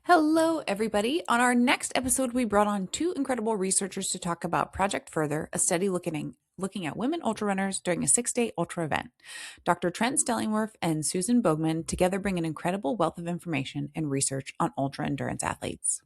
Hello, everybody. On our next episode, we brought on two incredible researchers to talk about Project Further, a study looking at women ultra runners during a 6-day ultra event. Dr. Trent Stellingwerff and Susan Boegman together bring an incredible wealth of information and research on ultra endurance athletes.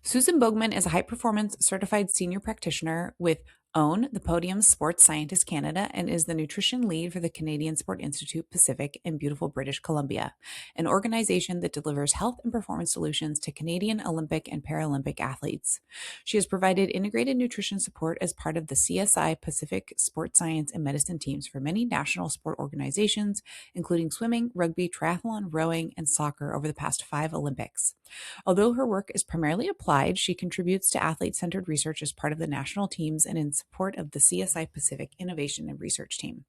Susan Boegman is a high performance certified senior practitioner with OWN, the Podium Sports Scientist Canada, and is the nutrition lead for the Canadian Sport Institute Pacific in beautiful British Columbia, an organization that delivers health and performance solutions to Canadian Olympic and Paralympic athletes. She has provided integrated nutrition support as part of the CSI Pacific Sports Science and Medicine teams for many national sport organizations, including swimming, rugby, triathlon, rowing, and soccer over the past 5 Olympics. Although her work is primarily applied, she contributes to athlete-centered research as part of the national teams and in support of the CSI Pacific Innovation and Research Team.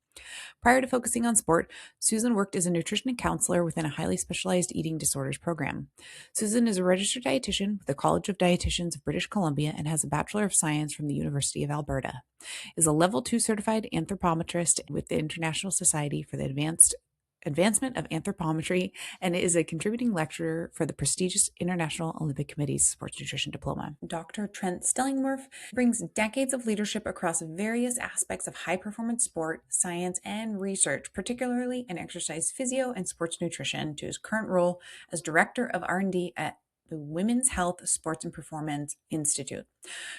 Prior to focusing on sport, Susan worked as a nutrition counselor within a highly specialized eating disorders program. Susan is a registered dietitian with the College of Dietitians of British Columbia and has a Bachelor of Science from the University of Alberta. Is a Level 2 certified anthropometrist with the International Society for the Advancement of Anthropometry, and is a contributing lecturer for the prestigious International Olympic Committee's Sports Nutrition Diploma. Dr. Trent Stellingwerff brings decades of leadership across various aspects of high-performance sport, science, and research, particularly in exercise physio and sports nutrition, to his current role as Director of R&D at the Women's Health, Sports and Performance Institute.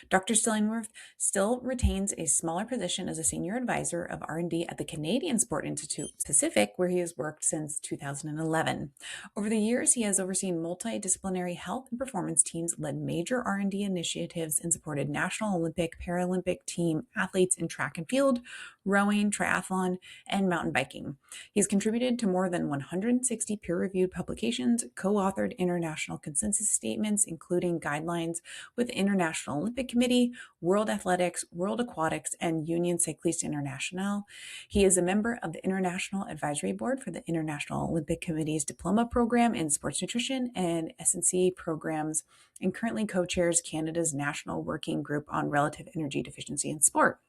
Dr. Stellingwerff still retains a smaller position as a senior advisor of R&D at the Canadian Sport Institute Pacific, where he has worked since 2011. Over the years, he has overseen multi-disciplinary health and performance teams, led major R&D initiatives, and supported National Olympic, Paralympic team athletes in track and field, rowing, triathlon, and mountain biking. He's contributed to more than 160 peer-reviewed publications, co-authored international consensus statements, including guidelines with International Olympic Committee, World Athletics, World Aquatics, and Union Cycliste Internationale. He is a member of the International Advisory Board for the International Olympic Committee's Diploma Program in Sports Nutrition and S&C programs, and currently co-chairs Canada's National Working Group on Relative Energy Deficiency in Sport.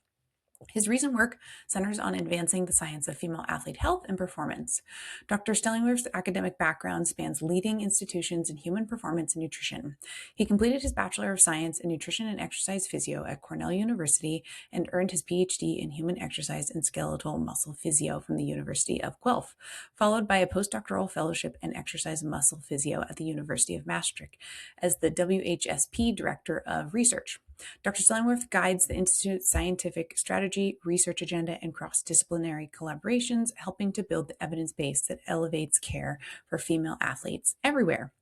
His recent work centers on advancing the science of female athlete health and performance. Dr. Stellingwerff's academic background spans leading institutions in human performance and nutrition. He completed his Bachelor of Science in Nutrition and Exercise Physio at Cornell University and earned his PhD in Human Exercise and Skeletal Muscle Physio from the University of Guelph, followed by a postdoctoral fellowship in Exercise Muscle Physio at the University of Maastricht as the WHSP Director of Research. Dr. Stellingwerff guides the Institute's scientific strategy, research agenda, and cross-disciplinary collaborations, helping to build the evidence base that elevates care for female athletes everywhere.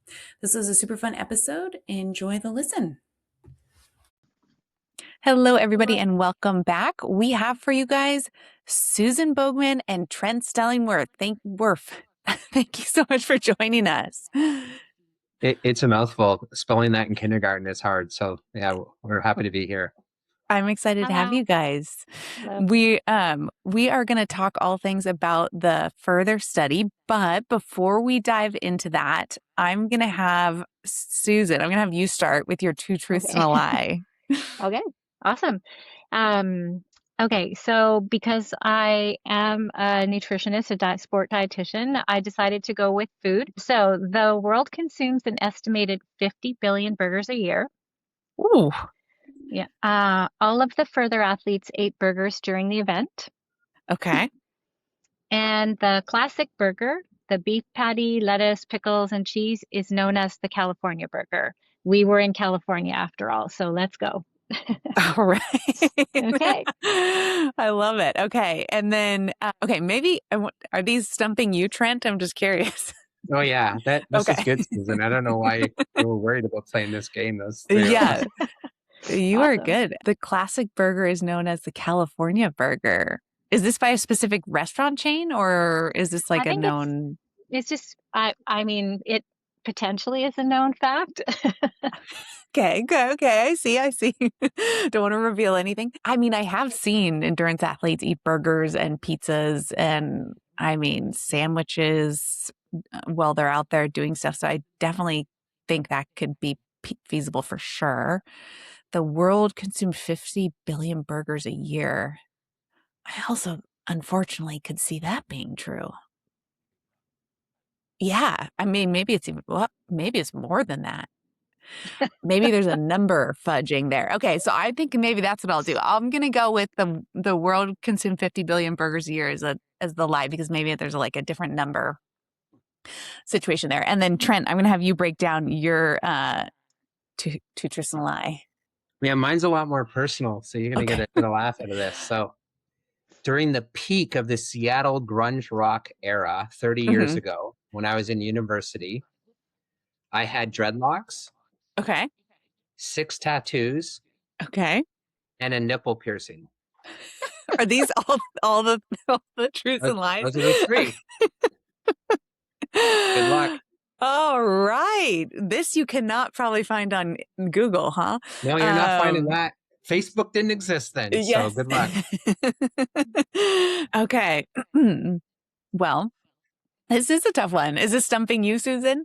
This was a super fun episode. Enjoy the listen. Hello, everybody, and welcome back. We have for you guys Susan Boegman and Trent Stellingwerff. Thank you so much for joining us. It's a mouthful. Spelling that in kindergarten is hard. So yeah, we're happy to be here. I'm excited to have you guys. Hello. We are going to talk all things about the further study, but before we dive into that, I'm going to have Susan. I'm going to have you start with your 2 truths and a lie. Okay, awesome. Okay, so because I am a nutritionist, a sport dietitian, I decided to go with food. So the world consumes an estimated 50 billion burgers a year. Ooh. Yeah. All of the further athletes ate burgers during the event. Okay. And the classic burger, the beef patty, lettuce, pickles, and cheese, is known as the California burger. We were in California after all, so let's go. All right. Okay. I love it. Okay. And then, maybe, are these stumping you, Trent? I'm just curious. Oh yeah, this Okay. is good, Susan. I don't know why you were worried about playing this game. Yeah. You are Awesome. good. The classic burger is known as the California burger. Is this by a specific restaurant chain, or is this like I a think known? it's just, I mean, it potentially is a known fact. Okay. I see. Don't want to reveal anything. I mean, I have seen endurance athletes eat burgers and pizzas and, sandwiches while they're out there doing stuff. So I definitely think that could be feasible for sure. The world consumed 50 billion burgers a year. I also, unfortunately, could see that being true. Yeah. I mean, maybe it's even, well, maybe it's more than that. Maybe there's a number fudging there. Okay, so I think maybe that's what I'll do. I'm gonna go with the world consumed 50 billion burgers a year as the lie, because maybe there's like a different number situation there. And then Trent, I'm gonna have you break down your two truths and a lie. Yeah, mine's a lot more personal, so you're gonna Okay. get a laugh out of this. So during the peak of the Seattle grunge rock era 30 years Hmm. ago, when I was in university, I had dreadlocks, Okay. 6 tattoos, Okay. and a nipple piercing. Are these all the truths and lies? Those are the three. Good luck. All right. This you cannot probably find on Google, huh? No, you're not finding that. Facebook didn't exist then, so Yes. good luck. Okay. Well, this is a tough one. Is this stumping you, Susan?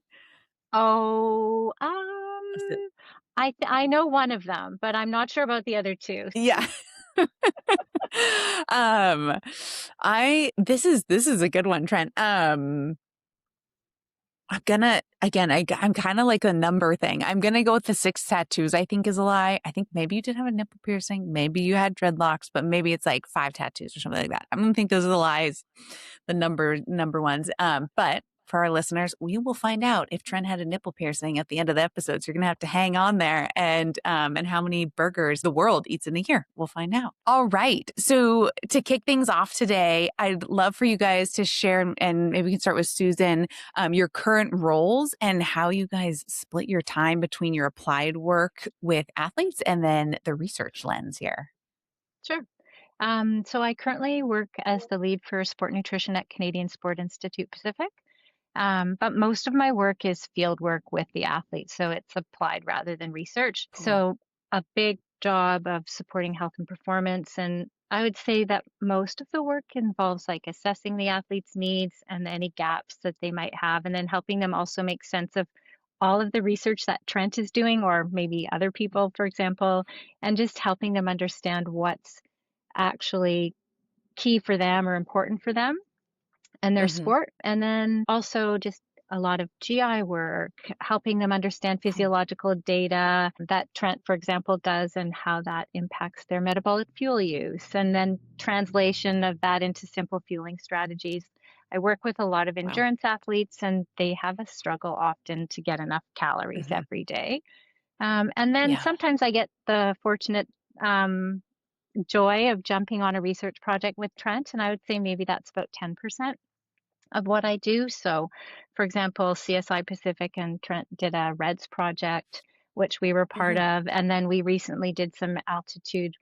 Oh, Is it- I know one of them, but I'm not sure about the other two. Yeah. um, this is a good one, Trent. I'm gonna again. I'm kind of like a number thing. I'm gonna go with the 6 tattoos. I think is a lie. I think maybe you did have a nipple piercing. Maybe you had dreadlocks, but maybe it's like 5 tattoos or something like that. I'm gonna think those are the lies, the number ones. But for our listeners, we will find out if Trent had a nipple piercing at the end of the episode. So you're gonna have to hang on there, and how many burgers the world eats in a year. We'll find out. All right. So to kick things off today, I'd love for you guys to share, and maybe we can start with Susan, your current roles and how you guys split your time between your applied work with athletes and then the research lens here. Sure. So I currently work as the lead for sport nutrition at Canadian Sport Institute Pacific. But most of my work is field work with the athletes, so it's applied rather than research. Cool. So a big job of supporting health and performance. And I would say that most of the work involves like assessing the athletes' needs and any gaps that they might have, and then helping them also make sense of all of the research that Trent is doing, or maybe other people, for example, and just helping them understand what's actually key for them or important for them and their Hmm. sport. And then also just a lot of GI work, helping them understand Cool. physiological data that Trent, for example, does and how that impacts their metabolic fuel use, and then translation of that into simple fueling strategies. I work with a lot of Wow. endurance athletes, and they have a struggle often to get enough calories Hmm. every day. And then Yeah. sometimes I get the fortunate joy of jumping on a research project with Trent, and I would say maybe that's about 10% of what I do. So, for example, CSI Pacific and Trent did a REDS project, which we were part Hmm. of. And then we recently did some altitude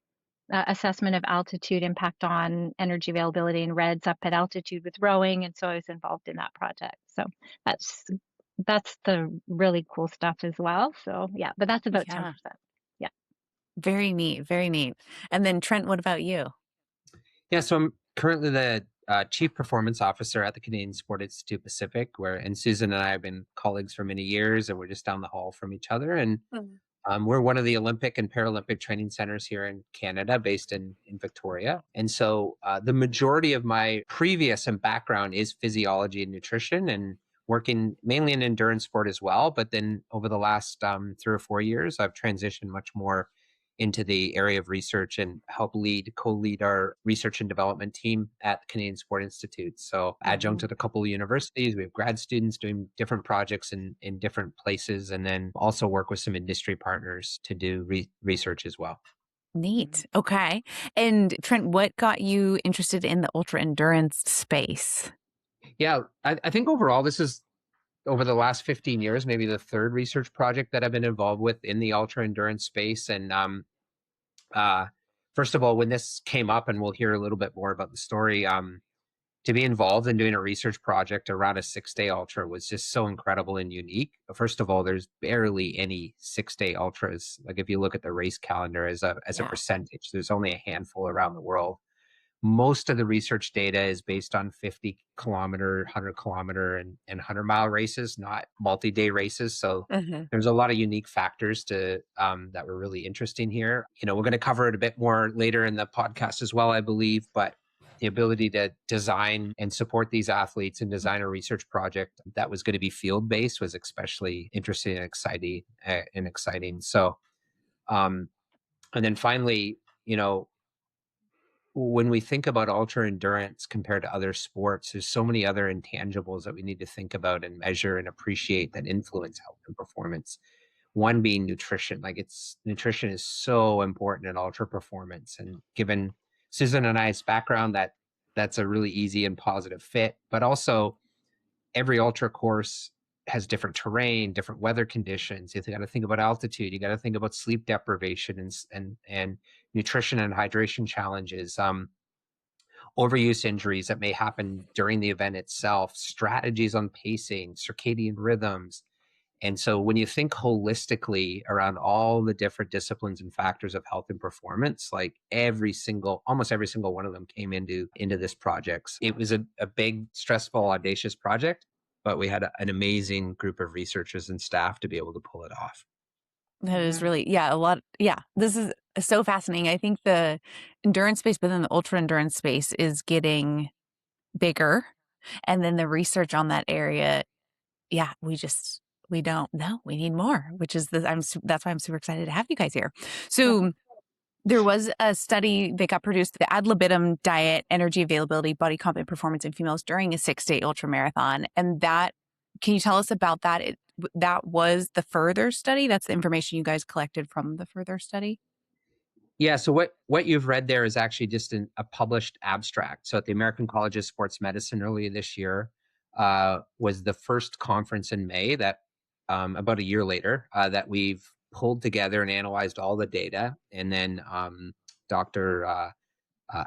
assessment of altitude impact on energy availability in REDS up at altitude with rowing. And so I was involved in that project. So that's that's the really cool stuff as well. So yeah, but that's about Yeah. 10%. Yeah. Very neat. Very neat. And then Trent, what about you? Yeah, so I'm currently the Chief Performance Officer at the Canadian Sport Institute Pacific, and Susan and I have been colleagues for many years, and we're just down the hall from each other. And Mhm. we're one of the Olympic and Paralympic training centers here in Canada, based in Victoria. And so the majority of my previous and background is physiology and nutrition, and working mainly in endurance sport as well. But then over the last 3 or 4 years, I've transitioned much more into the area of research and co-lead our research and development team at the Canadian Sport Institute. So adjunct Mhm. at a couple of universities, we have grad students doing different projects in different places, and then also work with some industry partners to do research as well. Neat. Okay. And Trent, what got you interested in the ultra endurance space? Yeah, I think overall, this is over the last 15 years, maybe the third research project that I've been involved with in the ultra endurance space. And uh, first of all, when this came up, and we'll hear a little bit more about the story, to be involved in doing a research project around a 6-day ultra was just so incredible and unique. First of all, there's barely any 6-day ultras. Like if you look at the race calendar as a Yeah. percentage, there's only a handful around the world. Most of the research data is based on 50-kilometer, 100-kilometer, and 100-mile races, not multi-day races. So Hmm. there's a lot of unique factors to that were really interesting here. We're going to cover it a bit more later in the podcast as well, I believe. But the ability to design and support these athletes and design a research project that was going to be field based was especially interesting and exciting. So, and then finally, when we think about ultra endurance compared to other sports, there's so many other intangibles that we need to think about and measure and appreciate that influence health and performance. One being nutrition. Nutrition is so important in ultra performance. And given Susan and I's background, that's a really easy and positive fit. But also every ultra course has different terrain, different weather conditions. You got to think about altitude. You got to think about sleep deprivation and nutrition and hydration challenges. Overuse injuries that may happen during the event itself, strategies on pacing, circadian rhythms. And so when you think holistically around all the different disciplines and factors of health and performance, like almost every single one of them came into this project. It was a big, stressful, audacious project, but we had an amazing group of researchers and staff to be able to pull it off. That is really, a lot. Yeah, this is so fascinating. I think the endurance space, but then the ultra endurance space is getting bigger. And then the research on that area, we don't know. We need more, which is that's why I'm super excited to have you guys here. So there was a study that got produced, the ad libitum diet, energy availability, body comp, and performance in females during a 6-day ultra marathon. And can you tell us about that? That was the further study. That's the information you guys collected from the further study. Yeah. So what you've read there is actually just a published abstract. So at the American College of Sports Medicine earlier this year was the first conference in May that about a year later that we've pulled together and analyzed all the data. And then Dr.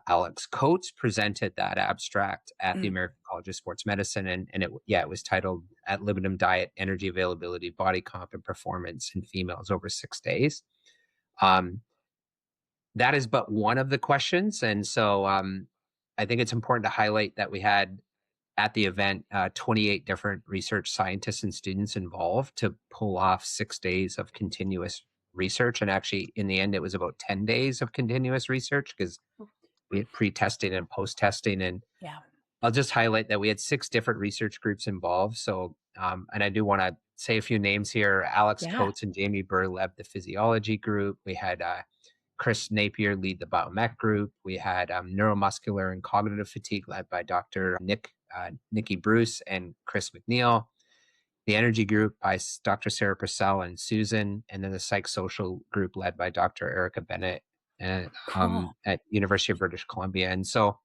Alex Coates presented that abstract at the American College of Sports Medicine. And it was titled Ad Libitum Diet, Energy Availability, Body Comp, and Performance in Females Over 6 Days. That is but one of the questions. And so I think it's important to highlight that we had at the event 28 different research scientists and students involved to pull off 6 days of continuous research. And actually, in the end, it was about 10 days of continuous research because we had pre-testing and post-testing. And I'll just highlight that we had 6 different research groups involved. So, and I do want to say a few names here. Alex Coates and Jamie Burr led the physiology group. We had Chris Napier lead the biomech group. We had neuromuscular and cognitive fatigue led by Dr. Nikki Bruce and Chris McNeil. The energy group by Dr. Sarah Purcell and Susan, and then the psychosocial group led by Dr. Erica Bennett at University of British Columbia. And so,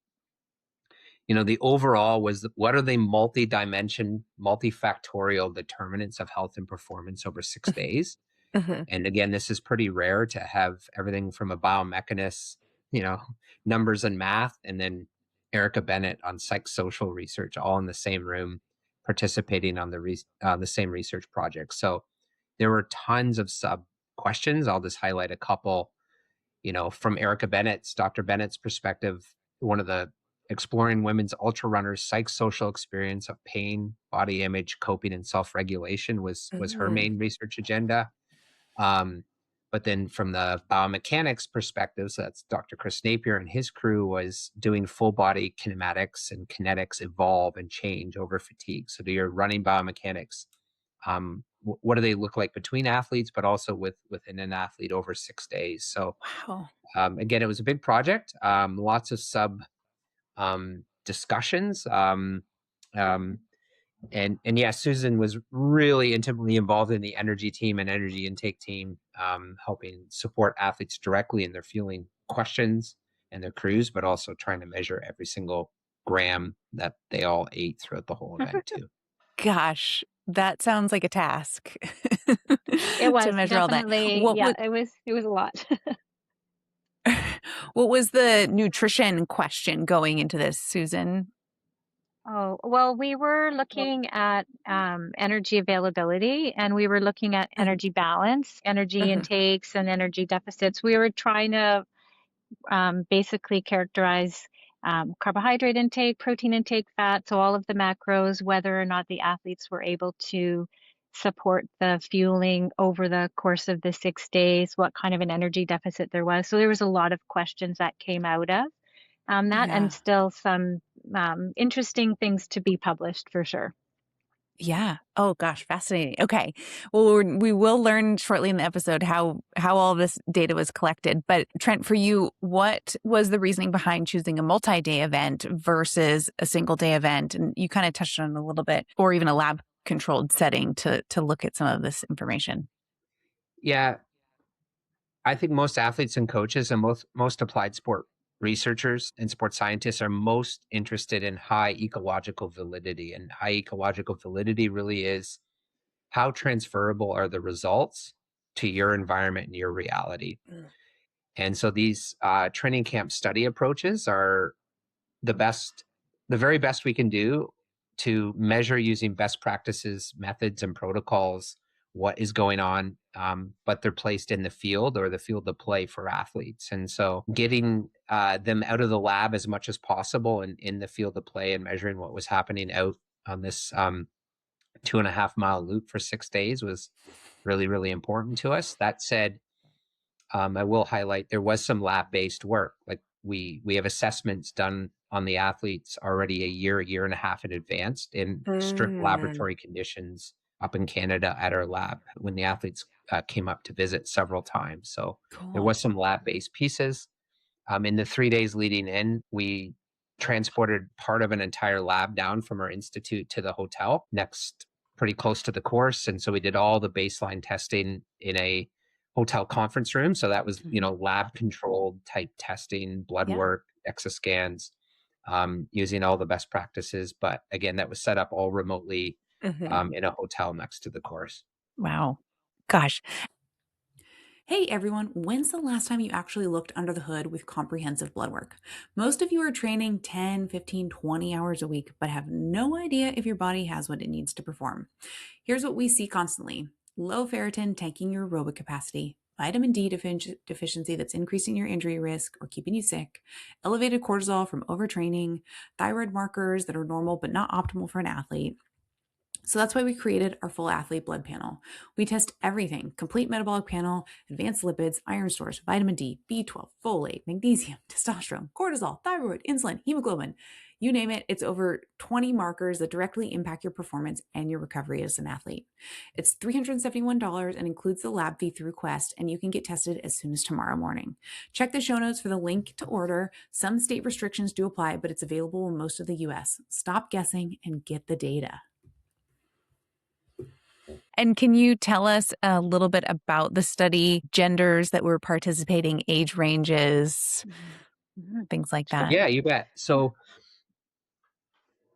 the overall was what are the multifactorial determinants of health and performance over 6 days? And again, this is pretty rare to have everything from a biomechanist, numbers and math, and then Erica Bennett on psychosocial research, all in the same room, participating on the same research project. So there were tons of sub questions. I'll just highlight a couple. From Dr. Bennett's perspective, one of the exploring women's ultra runners' psychosocial experience of pain, body image, coping, and self-regulation was her main research agenda. But then from the biomechanics perspective, so that's Dr. Chris Napier and his crew was doing full body kinematics and kinetics evolve and change over fatigue. So do your running biomechanics. What do they look like between athletes, but also within an athlete over 6 days? So again, it was a big project, lots of sub discussions. And yeah, Susan was really intimately involved in the energy team and energy intake team, helping support athletes directly in their fueling questions and their crews, but also trying to measure every single gram that they all ate throughout the whole event too. Gosh, that sounds like a task. It was to measure all that. definitely, it was a lot. What was the nutrition question going into this, Susan? Oh, well, we were looking at energy availability, and we were looking at energy balance, energy intakes, and energy deficits. We were trying to basically characterize carbohydrate intake, protein intake, fat, so all of the macros, whether or not the athletes were able to support the fueling over the course of the 6 days, what kind of an energy deficit there was. So there was a lot of questions that came out of That Yeah. and still some interesting things to be published for sure. Yeah. Oh gosh, fascinating. Okay. Well, we will learn shortly in the episode how all this data was collected. But Trent, for you, what was the reasoning behind choosing a multi-day event versus a single day event? And you kind of touched on it a little bit, or even a lab controlled setting to look at some of this information. Yeah, I think most athletes and coaches and most applied sport researchers and sports scientists are most interested in high ecological validity. And high ecological validity really is how transferable are the results to your environment and your reality. And so these training camp study approaches are the best, the very best we can do to measure using best practices, methods, and protocols what is going on, but they're placed in the field or the field of play for athletes. And so getting them out of the lab as much as possible and in the field of play and measuring what was happening out on this 2.5 mile loop for 6 days was really, really important to us. That said, I will highlight there was some lab-based work. Like we have assessments done on the athletes already a year and a half in advance in strict laboratory conditions up in Canada at our lab when the athletes came up to visit several times. So there Cool. was some lab-based pieces. In the 3 days leading in, we transported part of an entire lab down from our institute to the hotel next, pretty close to the course. And so we did all the baseline testing in a hotel conference room. So that was, lab controlled type testing, blood Yeah. work, DEXA scans, using all the best practices. But again, that was set up all remotely in a hotel next to the course. Wow. Gosh. Hey everyone, when's the last time you actually looked under the hood with comprehensive blood work? Most of you are training 10, 15, 20 hours a week, but have no idea if your body has what it needs to perform. Here's what we see constantly: low ferritin tanking your aerobic capacity, vitamin D deficiency that's increasing your injury risk or keeping you sick, elevated cortisol from overtraining, thyroid markers that are normal but not optimal for an athlete. So that's why we created our full athlete blood panel. We test everything: complete metabolic panel, advanced lipids, iron stores, vitamin D, B12, folate, magnesium, testosterone, cortisol, thyroid, insulin, hemoglobin. You name it, it's over 20 markers that directly impact your performance and your recovery as an athlete. It's $371 and includes the lab fee through Quest, and you can get tested as soon as tomorrow morning. Check the show notes for the link to order. Some state restrictions do apply, but it's available in most of the US. Stop guessing and get the data. And can you tell us a little bit about the study, genders that were participating, age ranges, things like that? Yeah, you bet. So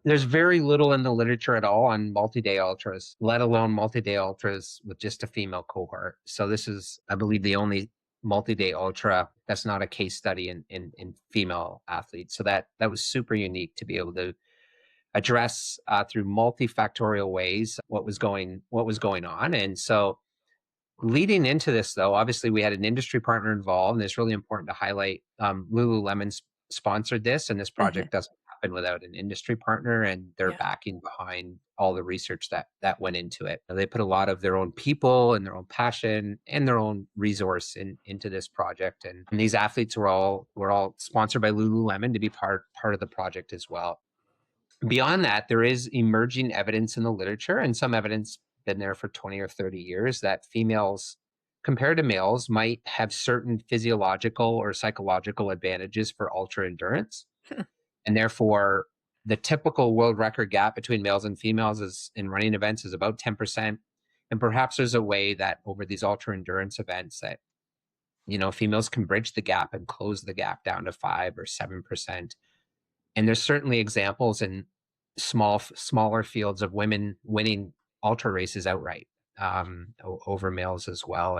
there's very little in the literature at all on multi-day ultras, let alone multi-day ultras with just a female cohort. So this is, I believe, the only multi-day ultra that's not a case study in female athletes. So that was super unique to be able to address through multifactorial ways what was going on. And so leading into this, though, obviously we had an industry partner involved, and it's really important to highlight Lululemon sponsored this, and this project doesn't happen without an industry partner and their backing behind all the research that went into it. They put a lot of their own people and their own passion and their own resource into this project, and these athletes were all sponsored by Lululemon to be part of the project as well. Beyond that, there is emerging evidence in the literature, and some evidence been there for 20 or 30 years, that females compared to males might have certain physiological or psychological advantages for ultra endurance. And therefore, the typical world record gap between males and females is in running events is about 10%. And perhaps there's a way that over these ultra endurance events that, females can bridge the gap and close the gap down to 5 or 7%. And there's certainly examples in smaller fields of women winning ultra races outright over males as well.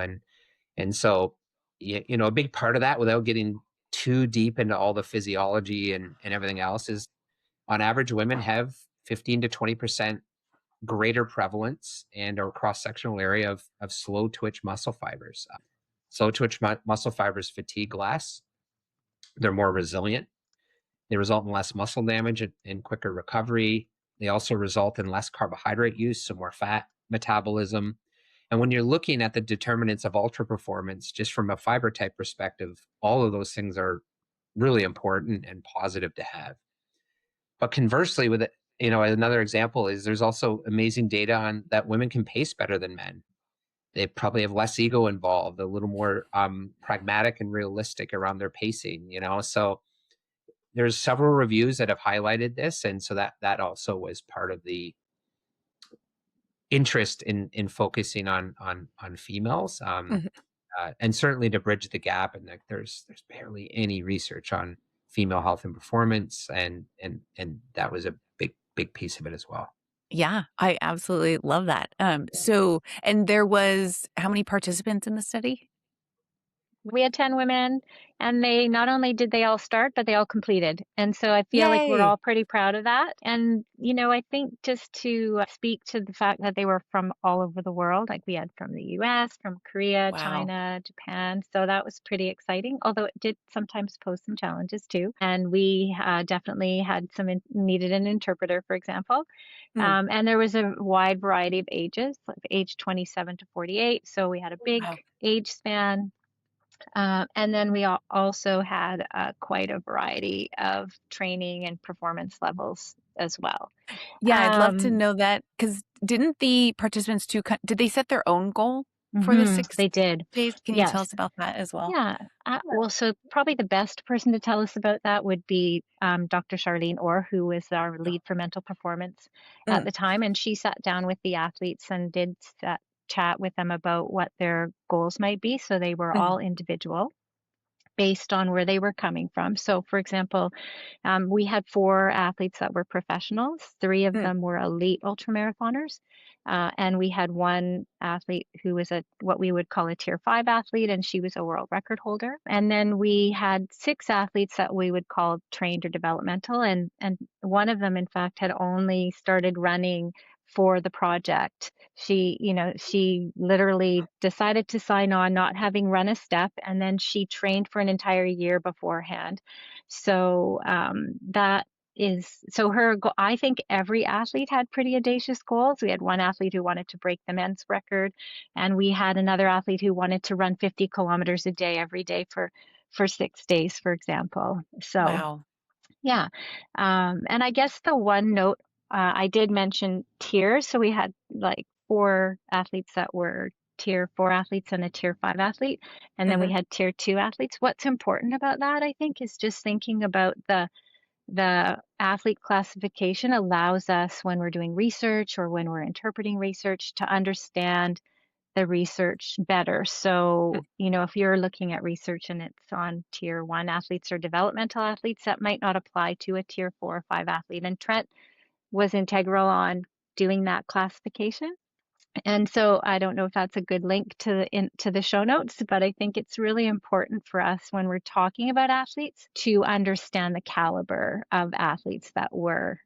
And so, a big part of that, without getting too deep into all the physiology and everything else, is on average, women have 15 to 20% greater prevalence and or cross-sectional area of slow twitch muscle fibers. Slow twitch muscle fibers fatigue less. They're more resilient. They result in less muscle damage and quicker recovery. They also result in less carbohydrate use, so more fat metabolism. And when you're looking at the determinants of ultra performance, just from a fiber type perspective, all of those things are really important and positive to have. But conversely, with it, another example is there's also amazing data on that women can pace better than men. They probably have less ego involved, a little more pragmatic and realistic around their pacing, So there's several reviews that have highlighted this. And so that also was part of the interest in focusing on females. Mhm. And certainly to bridge the gap. And like, there's barely any research on female health and performance. And that was a big piece of it as well. Yeah, I absolutely love that. So, and there was how many participants in the study? We had 10 women, and they not only did they all start, but they all completed. And so I feel like we're Yay. all pretty proud of that. And, I think just to speak to the fact that they were from all over the world, like we had from the US, from Korea, Wow. China, Japan. So that was pretty exciting, although it did sometimes pose some challenges too. And we definitely had needed an interpreter, for example. Mm. And there was a wide variety of ages, like age 27 to 48. So we had a big Wow. age span. And then we also had quite a variety of training and performance levels as well. Yeah, I'd love to know that because didn't the participants too, did they set their own goal for the They 6 days? did. Can you tell Yes. us about that as well? Yeah. Well, so probably the best person to tell us about that would be Dr. Charlene Orr, who was our lead for mental performance at Mm, the time. And she sat down with the athletes and did chat with them about what their goals might be. So they were mm, all individual based on where they were coming from. So, for example, we had 4 athletes that were professionals. 3 of mm. them were elite ultramarathoners. And we had one athlete who was what we would call a tier 5 athlete, and she was a world record holder. And then we had 6 athletes that we would call trained or developmental. And one of them, in fact, had only started running for the project. She literally decided to sign on, not having run a step, and then she trained for an entire year beforehand. So I think every athlete had pretty audacious goals. We had one athlete who wanted to break the men's record, and we had another athlete who wanted to run 50 kilometers a day every day for 6 days, for example. So Wow. yeah. And I guess the one note, I did mention tiers. So we had like 4 athletes that were tier 4 athletes and a tier 5 athlete. And then we Hmm. had tier 2 athletes. What's important about that, I think, is just thinking about the athlete classification allows us when we're doing research or when we're interpreting research to understand the research better. So, if you're looking at research and it's on tier 1 athletes or developmental athletes, that might not apply to a tier 4 or 5 athlete. And Trent was integral on doing that classification. And so I don't know if that's a good link to the show notes, but I think it's really important for us when we're talking about athletes to understand the caliber of athletes that we're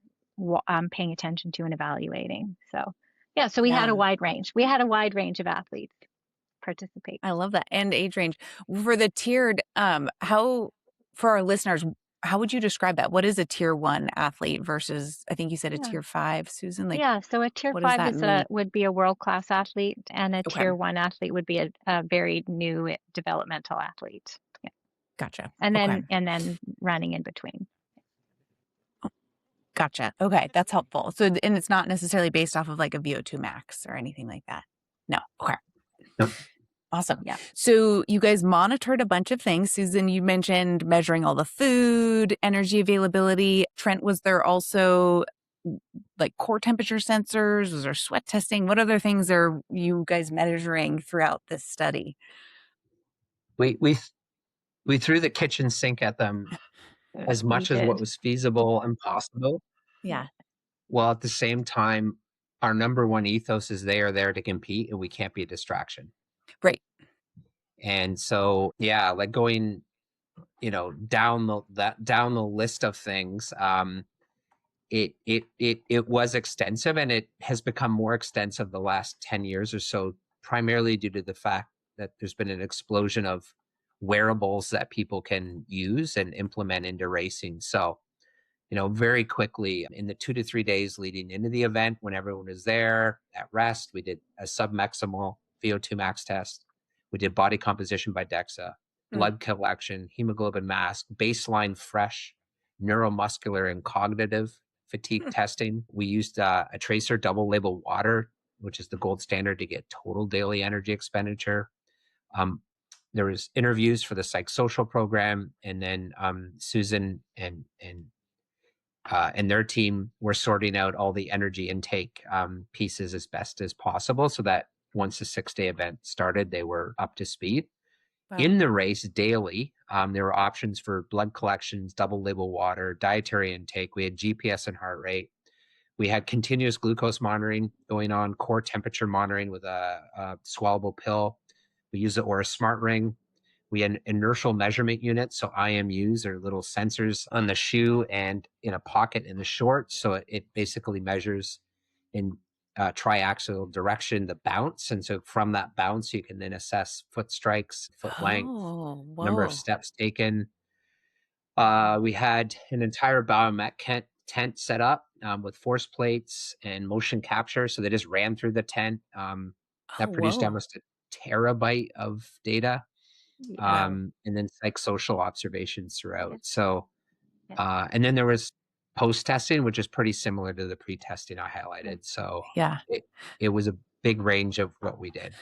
paying attention to and evaluating. So yeah, so we had a Yeah, wide range. We had a wide range of athletes participate. I love that. And age range. For the tiered, for our listeners, how would you describe that? What is a tier 1 athlete versus, I think you said a Yeah. tier 5, Susan? Like, Yeah, so a tier what does 5 that mean? would be a world-class athlete, and a Okay, tier 1 athlete would be a very new developmental athlete. Yeah. gotcha. And Okay, then running in between. gotcha. Okay, that's helpful. So, and it's not necessarily based off of like a VO2 max or anything like that. No. Okay. Yep. Awesome. Yeah. So you guys monitored a bunch of things. Susan, you mentioned measuring all the food, energy availability. Trent, was there also like core temperature sensors? Was there sweat testing? What other things are you guys measuring throughout this study? We threw the kitchen sink at them as We much as what did. was feasible and possible. Yeah. Yeah. While at the same time, our number one ethos is they are there to compete and we can't be a distraction. Right. And so, yeah, like going, down the list of things, it was extensive, and it has become more extensive the last 10 years or so, primarily due to the fact that there's been an explosion of wearables that people can use and implement into racing. So, very quickly in the 2 to 3 days leading into the event, when everyone was there at rest, we did a submaximal VO2 max test. We did body composition by DEXA. blood collection, hemoglobin mass, baseline fresh, neuromuscular and cognitive fatigue testing. We used a tracer double label water, which is the gold standard to get total daily energy expenditure. There was interviews for the psychosocial program, and then Susan and their team were sorting out all the energy intake pieces as best as possible, so that once the 6-day event started, they were up to speed. Wow. In the race daily, there were options for blood collections, double label water, dietary intake. We had GPS and heart rate. We had continuous glucose monitoring going on, core temperature monitoring with a swallowable pill. We used the Aura Smart Ring. We had inertial measurement units, so IMUs are little sensors on the shoe and in a pocket in the short. So it basically measures in triaxial direction the bounce. And so from that bounce, you can then assess foot strikes, foot length, Oh, number of whoa. steps taken. We had an entire biomech tent set up with force plates and motion capture. So they just ran through the tent. Oh, That produced whoa. almost a terabyte of data. Yeah. And then psychosocial observations throughout. Yes. So, Yeah. and then there was post-testing, which is pretty similar to the pre-testing I highlighted. So Yeah. it was a big range of what we did.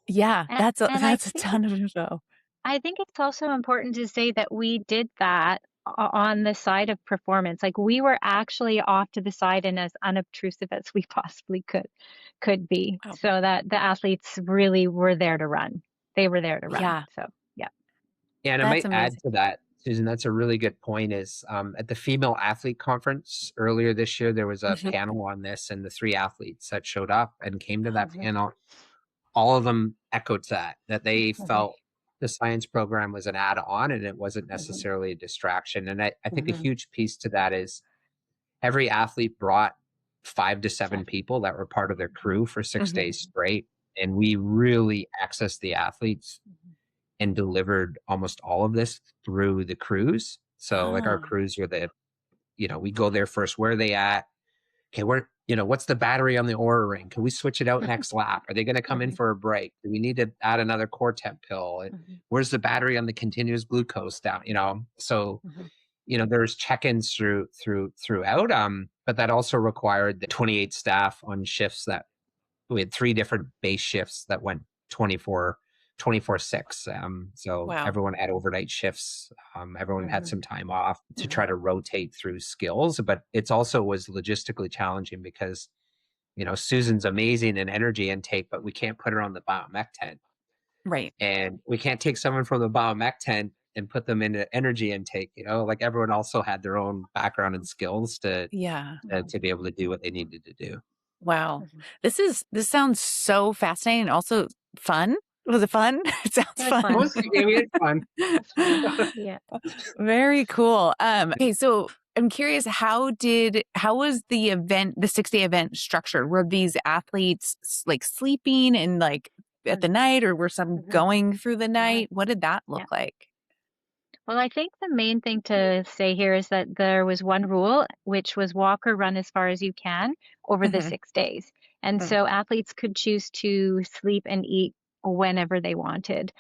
Yeah. And, That's and I a think ton of info. I think it's also important to say that we did that on the side of performance. Like we were actually off to the side and as unobtrusive as we possibly could be, Wow. so that the athletes really were there to run. They were there to run. Yeah. So yeah. Yeah, and I That's might add amazing. to that, Susan, that's a really good point is at the female athlete conference earlier this year, there was a Mhm. panel on this, and the 3 athletes that showed up and came to that panel, all of them echoed that they felt the science program was an add-on and it wasn't necessarily a distraction. And I think a huge piece to that is every athlete brought 5 to 7 people that were part of their crew for 6 Mhm. days straight. And we really accessed the athletes and delivered almost all of this through the crews. So like our Oh. crews were we go there first. Where are they at? Okay, what's the battery on the Aura Ring? Can we switch it out next lap? Are they going to come in for a break? Do we need to add another core temp pill? Where's the battery on the continuous glucose down? So there's check-ins throughout. But that also required the 28 staff on shifts that we had 3 different base shifts that went 24/6. So Wow. everyone had overnight shifts. Everyone had some time off to try to rotate through skills, but it's also was logistically challenging because, Susan's amazing in energy intake, but we can't put her on the biomech tent, Right. and we can't take someone from the biomech tent and put them into energy intake. Like everyone also had their own background and skills to Yeah. be able to do what they needed to do. Wow. This sounds so fascinating and also fun. Was it fun? It sounds It was fun. fun. Yeah, we had fun. That's fun. Yeah. Very cool. Okay, so I'm curious, how was the event, the 6-day event structured? Were these athletes like sleeping and like at the night, or were some going through the night? What did that Yeah. look like? Well, I think the main thing to say here is that there was one rule, which was walk or run as far as you can over the Mhm. 6 days. And so athletes could choose to sleep and eat whenever they wanted.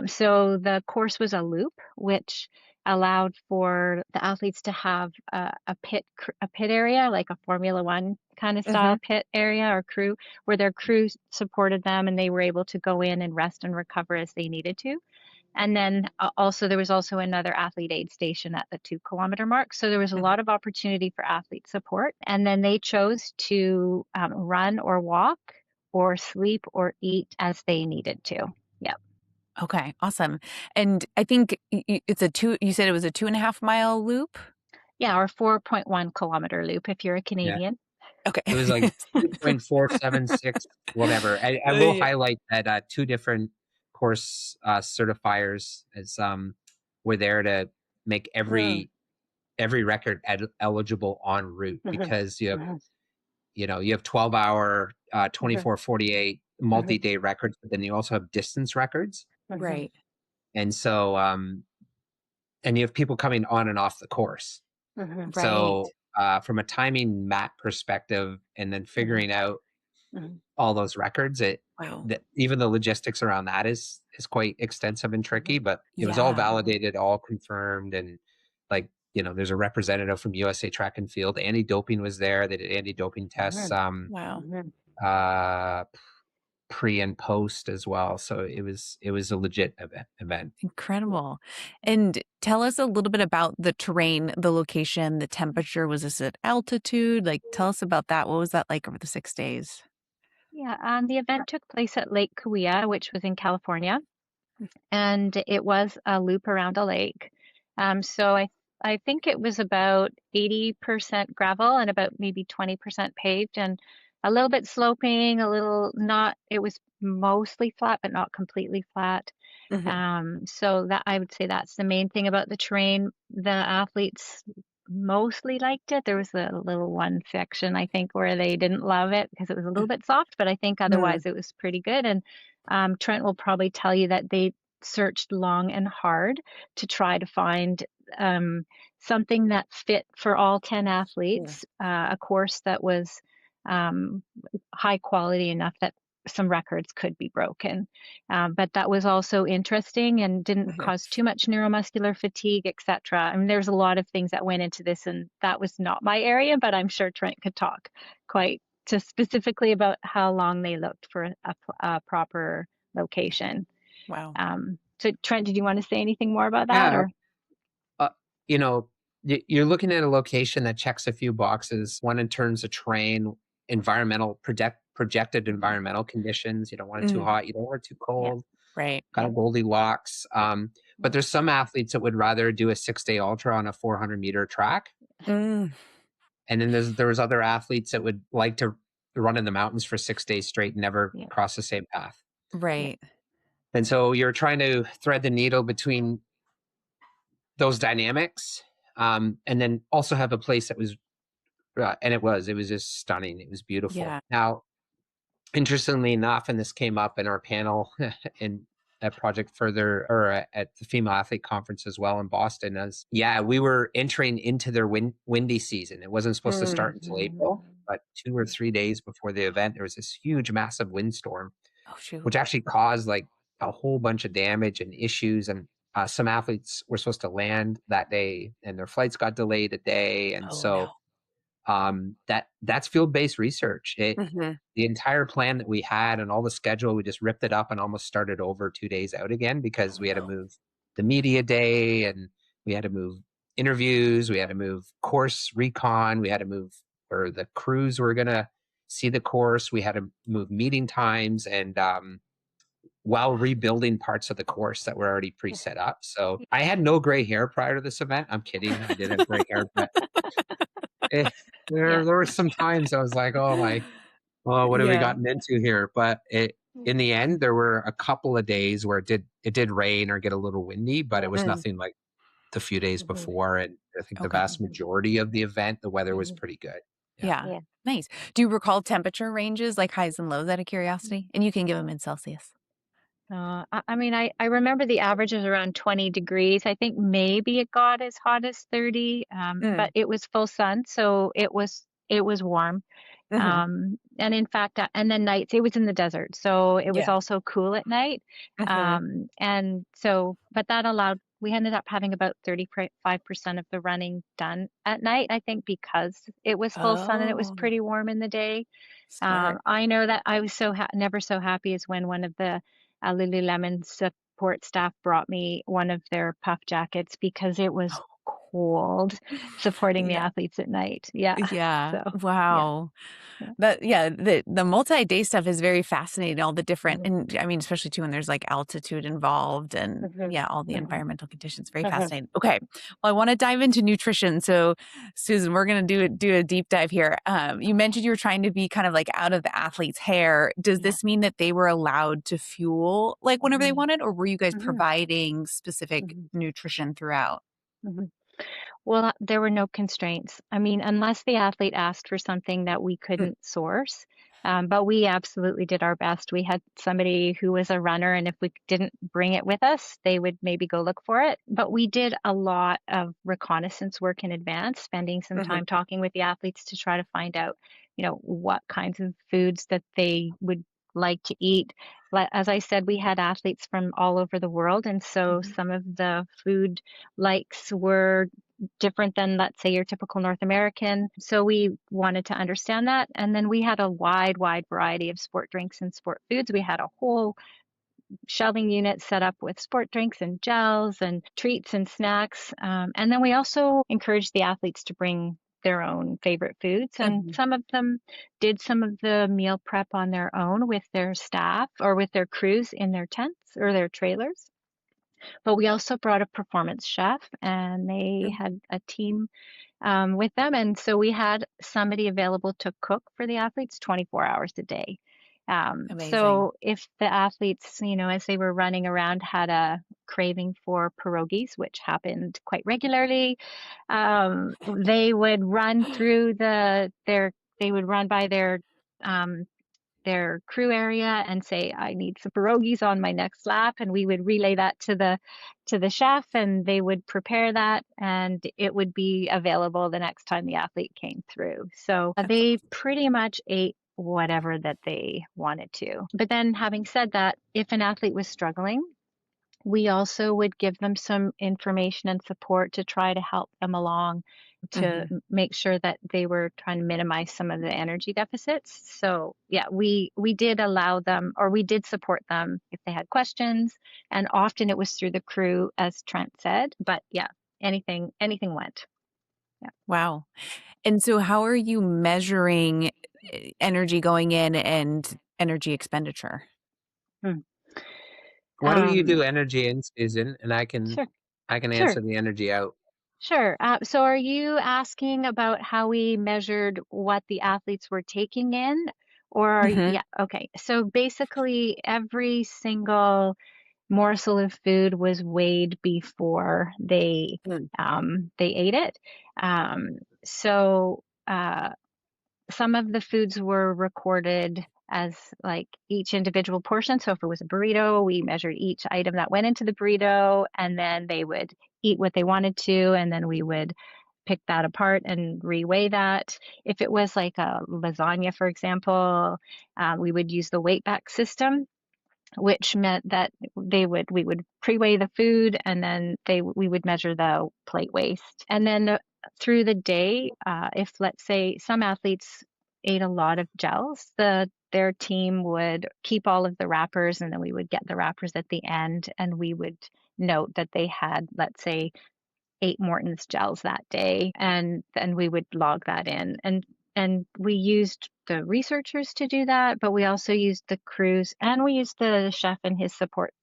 So the course was a loop, which allowed for the athletes to have a pit area, like a Formula One kind of style Mhm. pit area or crew, where their crew supported them and they were able to go in and rest and recover as they needed to. And then also there was also another athlete aid station at the 2 kilometer mark. So there was a Mhm. lot of opportunity for athlete support. And then they chose to run or walk or sleep or eat as they needed to. Yep. Okay, awesome. And I think you said it was a 2.5 mile loop? Yeah, or 4.1 kilometer loop if you're a Yeah. Canadian. Okay. It was like 2.476, whatever. I will Yeah. highlight that 2 different course certifiers were there to make every record eligible en route, because you have 12-hour, 24/48 multi-day records, but then you also have distance records. Right. And so and you have people coming on and off the course. Right. So from a timing map perspective, and then figuring out all those records. Wow. That even the logistics around that is quite extensive and tricky, but it was all Yeah. validated, all confirmed, and like there's a representative from USA Track and Field. Anti-doping was there. They did anti-doping tests, Wow. uh, pre and post as well. So it was a legit event. Incredible. And tell us a little bit about the terrain, the location, the temperature. Was this at altitude? Like, tell us about that. What was that like over the 6 days? Yeah, the event took place at Lake Kauai, which was in California, and it was a loop around a lake. So I think it was about 80% gravel and about maybe 20% paved, and a little bit sloping, a little not. It was mostly flat, but not completely flat. Hmm. So that I would say that's the main thing about the terrain. The athletes mostly liked it. There was a little one section, I think, where they didn't love it because it was a little bit soft, but I think Mm. otherwise it was pretty good. And Trent will probably tell you that they searched long and hard to try to find something that fit for all 10 Yeah. athletes, a course that was um, high quality enough that some records could be broken. But that was also interesting and didn't Mhm. cause too much neuromuscular fatigue, etc. I mean, there's a lot of things that went into this, and that was not my area, but I'm sure Trent could talk quite to specifically about how long they looked for a proper location. Wow. So Trent, did you want to say anything more about that, Yeah, or? uh, you know, you're looking at a location that checks a few boxes. One in terms of terrain, projected environmental conditions. You don't want it too Mm. hot. You don't want it too Yeah. cold. Right. Kind of Goldilocks. But Yeah. there's some athletes that would rather do a 6-day ultra on a 400-meter track, Mm. and then there was other athletes that would like to run in the mountains for 6 days straight and never Yeah. cross the same path. Yeah. Right. And so you're trying to thread the needle between those dynamics, and then also have a place that was, and it was just stunning. It was beautiful. Yeah. Now, interestingly enough, and this came up in our panel in at Project Further, or at the Female Athlete Conference as well in Boston, as we were entering into their windy season. It wasn't supposed to start Mm. until April, but 2 or 3 days before the event, there was this huge, massive windstorm, Oh, shoot. which actually caused like a whole bunch of damage and issues. And some athletes were supposed to land that day, and their flights got delayed a day. And Oh, no. so that's field-based research. Hmm. The entire plan that we had and all the schedule, we just ripped it up and almost started over 2 days out again, because Oh, we had to no. move the media day, and we had to move interviews, we had to move course recon, we had to move where the crews were going to see the course, we had to move meeting times, and while rebuilding parts of the course that were already pre-set up. So I had no gray hair prior to this event. I'm kidding. I did have gray hair, but eh, Yeah. there were some times I was like, oh my, well, what have we Yeah. gotten into here? But in the end, there were a couple of days where it did rain or get a little windy, but it was Mm. nothing like the few days before. And I think the Okay. vast majority of the event, the weather was pretty good. Yeah. Yeah. Yeah. Nice. Do you recall temperature ranges, like highs and lows, out of curiosity? And you can give them in Celsius. I mean, I remember the average was around 20 degrees. I think maybe it got as hot as 30, Mm. but it was full sun, so it was warm. Hmm. And in fact, and then nights, it was in the desert, so it was Yeah. also cool at night. Hmm. And so, but that allowed, we ended up having about 35% of the running done at night, I think, because it was full sun and it was Oh, pretty warm in the day. smart. I know that I was never so happy as when one of the Lululemon support staff brought me one of their puff jackets because it was cold supporting the Yeah. athletes at night. Yeah. Yeah. So, yeah. Wow. Yeah. The multi-day stuff is very fascinating, all the different, Mhm. and I mean, especially too when there's like altitude involved and Mhm. yeah, all the Mhm. environmental conditions. Very fascinating. Okay. Well, I want to dive into nutrition. So Susan, we're gonna do a deep dive here. You mentioned you were trying to be kind of like out of the athlete's hair. Does Yeah. this mean that they were allowed to fuel like whenever they Mhm. wanted, or were you guys Mhm. providing specific Mhm. nutrition throughout? Mhm. Well, there were no constraints. I mean, unless the athlete asked for something that we Mm. couldn't source. But we absolutely did our best. We had somebody who was a runner, and if we didn't bring it with us, they would maybe go look for it. But we did a lot of reconnaissance work in advance, spending some Mhm. time talking with the athletes to try to find out what kinds of foods that they would like to eat. As I said, we had athletes from all over the world, and so Mhm. some of the food likes were different than, let's say, your typical North American. So we wanted to understand that. And then we had a wide variety of sport drinks and sport foods. We had a whole shelving unit set up with sport drinks and gels and treats and snacks. And then we also encouraged the athletes to bring their own favorite foods. And Mhm. some of them did some of the meal prep on their own with their staff or with their crews in their tents or their trailers. But we also brought a performance chef, and they Oh, had a team with them. And so we had somebody available to cook for the athletes 24 hours a day. amazing. So if the athletes, as they were running around, had a craving for pierogies, which happened quite regularly, they would run they would run by um, their crew area and say, I need some pierogies on my next lap. And we would relay that to the chef, and they would prepare that, and it would be available the next time the athlete came through. So That's they awesome. pretty much ate whatever that they wanted to. But then having said that, if an athlete was struggling, we also would give them some information and support to try to help them along to Mhm. make sure that they were trying to minimize some of the energy deficits. So yeah, we did allow them, or we did support them if they had questions, and often it was through the crew, as Trent said. But yeah, anything went. Yeah. Wow. And so how are you measuring energy going in and energy expenditure? Hmm. Why don't you Um, do energy in, Susan, and sure, I can sure. answer the energy out. Sure. So are you asking about how we measured what the athletes were taking in? Mhm. Yeah, okay. So basically, every single morsel of food was weighed before Mm. they ate it. So some of the foods were recorded as like each individual portion. So if it was a burrito, we measured each item that went into the burrito, and then they would eat what they wanted to, and then we would pick that apart and reweigh that. If it was like a lasagna, for example, we would use the weight back system, which meant that we would pre-weigh the food, and then we would measure the plate waste. And then through the day, if let's say some athletes ate a lot of gels, their team would keep all of the wrappers, and then we would get the wrappers at the end, and we would note that they had, let's say, 8 Morton's gels that day, and then we would log that in. And we used the researchers to do that, but we also used the crews, and we used the chef and his support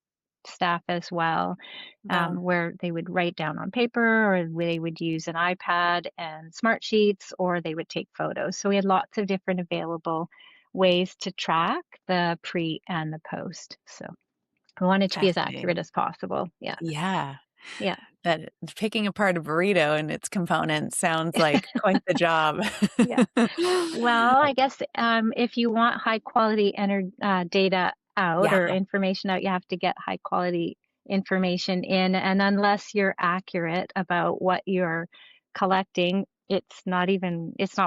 staff as well, Wow. where they would write down on paper, or they would use an iPad and smart sheets, or they would take photos. So we had lots of different available ways to track the pre and the post. So we wanted to be as accurate Fascinating. as possible. Yeah. Yeah. Yeah. That picking apart a burrito and its components sounds like quite the job. Yeah. Well, I guess if you want high quality data out Yeah. or information out, you have to get high quality information in. And unless you're accurate about what you're collecting, it's not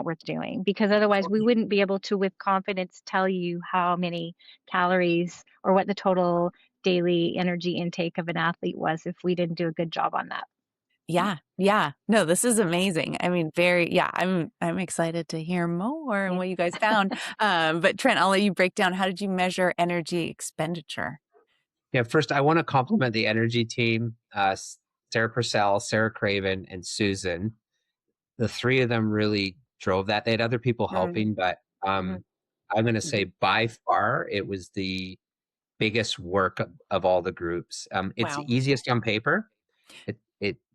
worth doing, because otherwise we Totally. wouldn't be able to, with confidence, tell you how many calories or what the total daily energy intake of an athlete was if we didn't do a good job on that. Yeah. Yeah. Yeah. No, this is amazing. I mean, I'm excited to hear more and Yeah. what you guys found. But Trent, I'll let you break down, how did you measure energy expenditure? Yeah, first I want to compliment the energy team, Sarah Purcell, Sarah Craven, and Susan. The three of them really drove that. They had other people Mm, helping, but Mhm. I'm going to say mhm. by far it was the biggest work of all the groups. It's Wow. the easiest on paper.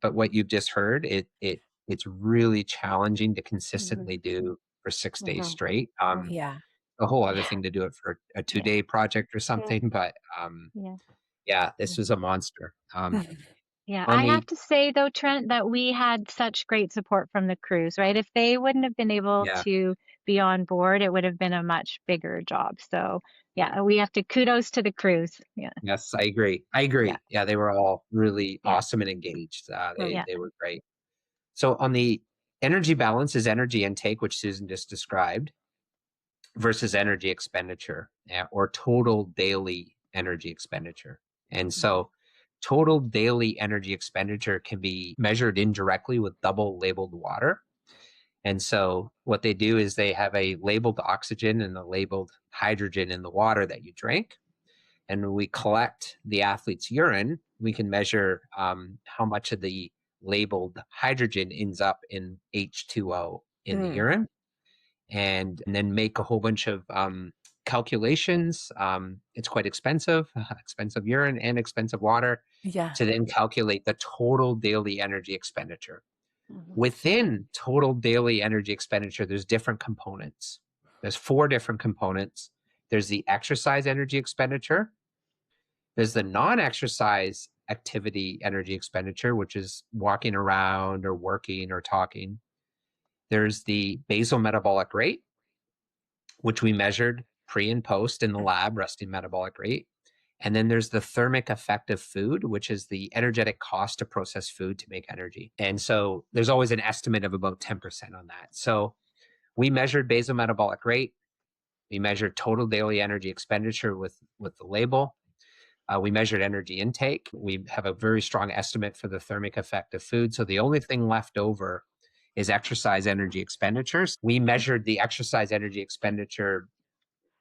But what you've just heard, it's really challenging to Mhm. consistently do for 6 days Mhm. straight. Mhm. Yeah. A whole other thing to do it for a Yeah. 2 day project or Yeah. something, but Yeah. yeah, this Mhm. was a monster. Yeah, On I have the to say though, Trent, that we had such great support from the crews, right? If they wouldn't have been able Yeah, to be on board, it would have been a much bigger job. So, yeah, we have to kudos to the crews. Yeah. yes, I agree. I Yeah. agree. Yeah, they were all really Yeah. awesome and engaged. Yeah. They were great. So on the energy balance is energy intake, which Susan just described. versus energy expenditure, or total daily energy expenditure. And so total daily energy expenditure can be measured indirectly with double labeled water. And so what they do is they have a labeled oxygen and a labeled hydrogen in the water that you drink. And when we collect the athlete's urine, we can measure how much of the labeled hydrogen ends up in H2O in the urine, and then make a whole bunch of calculations. It's quite expensive, expensive urine and expensive water, Yeah. to then calculate the total daily energy expenditure. Mhm. Within total daily energy expenditure, there's different components. There's 4 different components. There's the exercise energy expenditure. There's the non-exercise activity energy expenditure, which is walking around or working or talking. There's the basal metabolic rate, which we measured pre and post in the lab, resting metabolic rate. And then there's the thermic effect of food, which is the energetic cost to process food to make energy. And so there's always an estimate of about 10% on that. So we measured basal metabolic rate. We measured total daily energy expenditure with the label. We measured energy intake. We have a very strong estimate for the thermic effect of food. So the only thing left over is exercise energy expenditures. We measured the exercise energy expenditure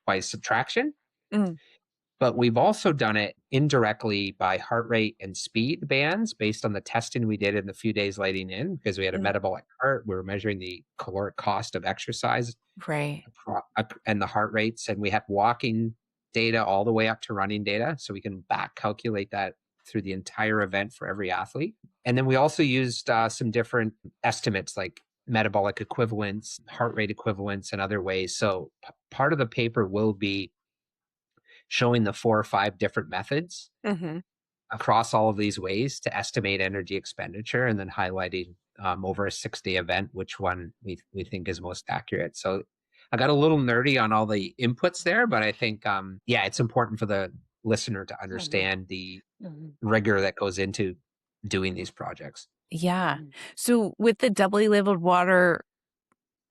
by subtraction, Mm, but we've also done it indirectly by heart rate and speed bands based on the testing we did in the few days leading in, because we had a mm. metabolic heart. We were measuring the caloric cost of exercise Right. and the heart rates, and we had walking data all the way up to running data, so we can back calculate that through the entire event for every athlete. And then we also used some different estimates like metabolic equivalents, heart rate equivalents, and other ways. So part of the paper will be showing the 4 or 5 different methods Mm-hmm. across all of these ways to estimate energy expenditure, and then highlighting over a 6-day event which one we think is most accurate. So I got a little nerdy on all the inputs there, but I think yeah, it's important for the listener to understand the rigor that goes into doing these projects. Yeah. So with the doubly labeled water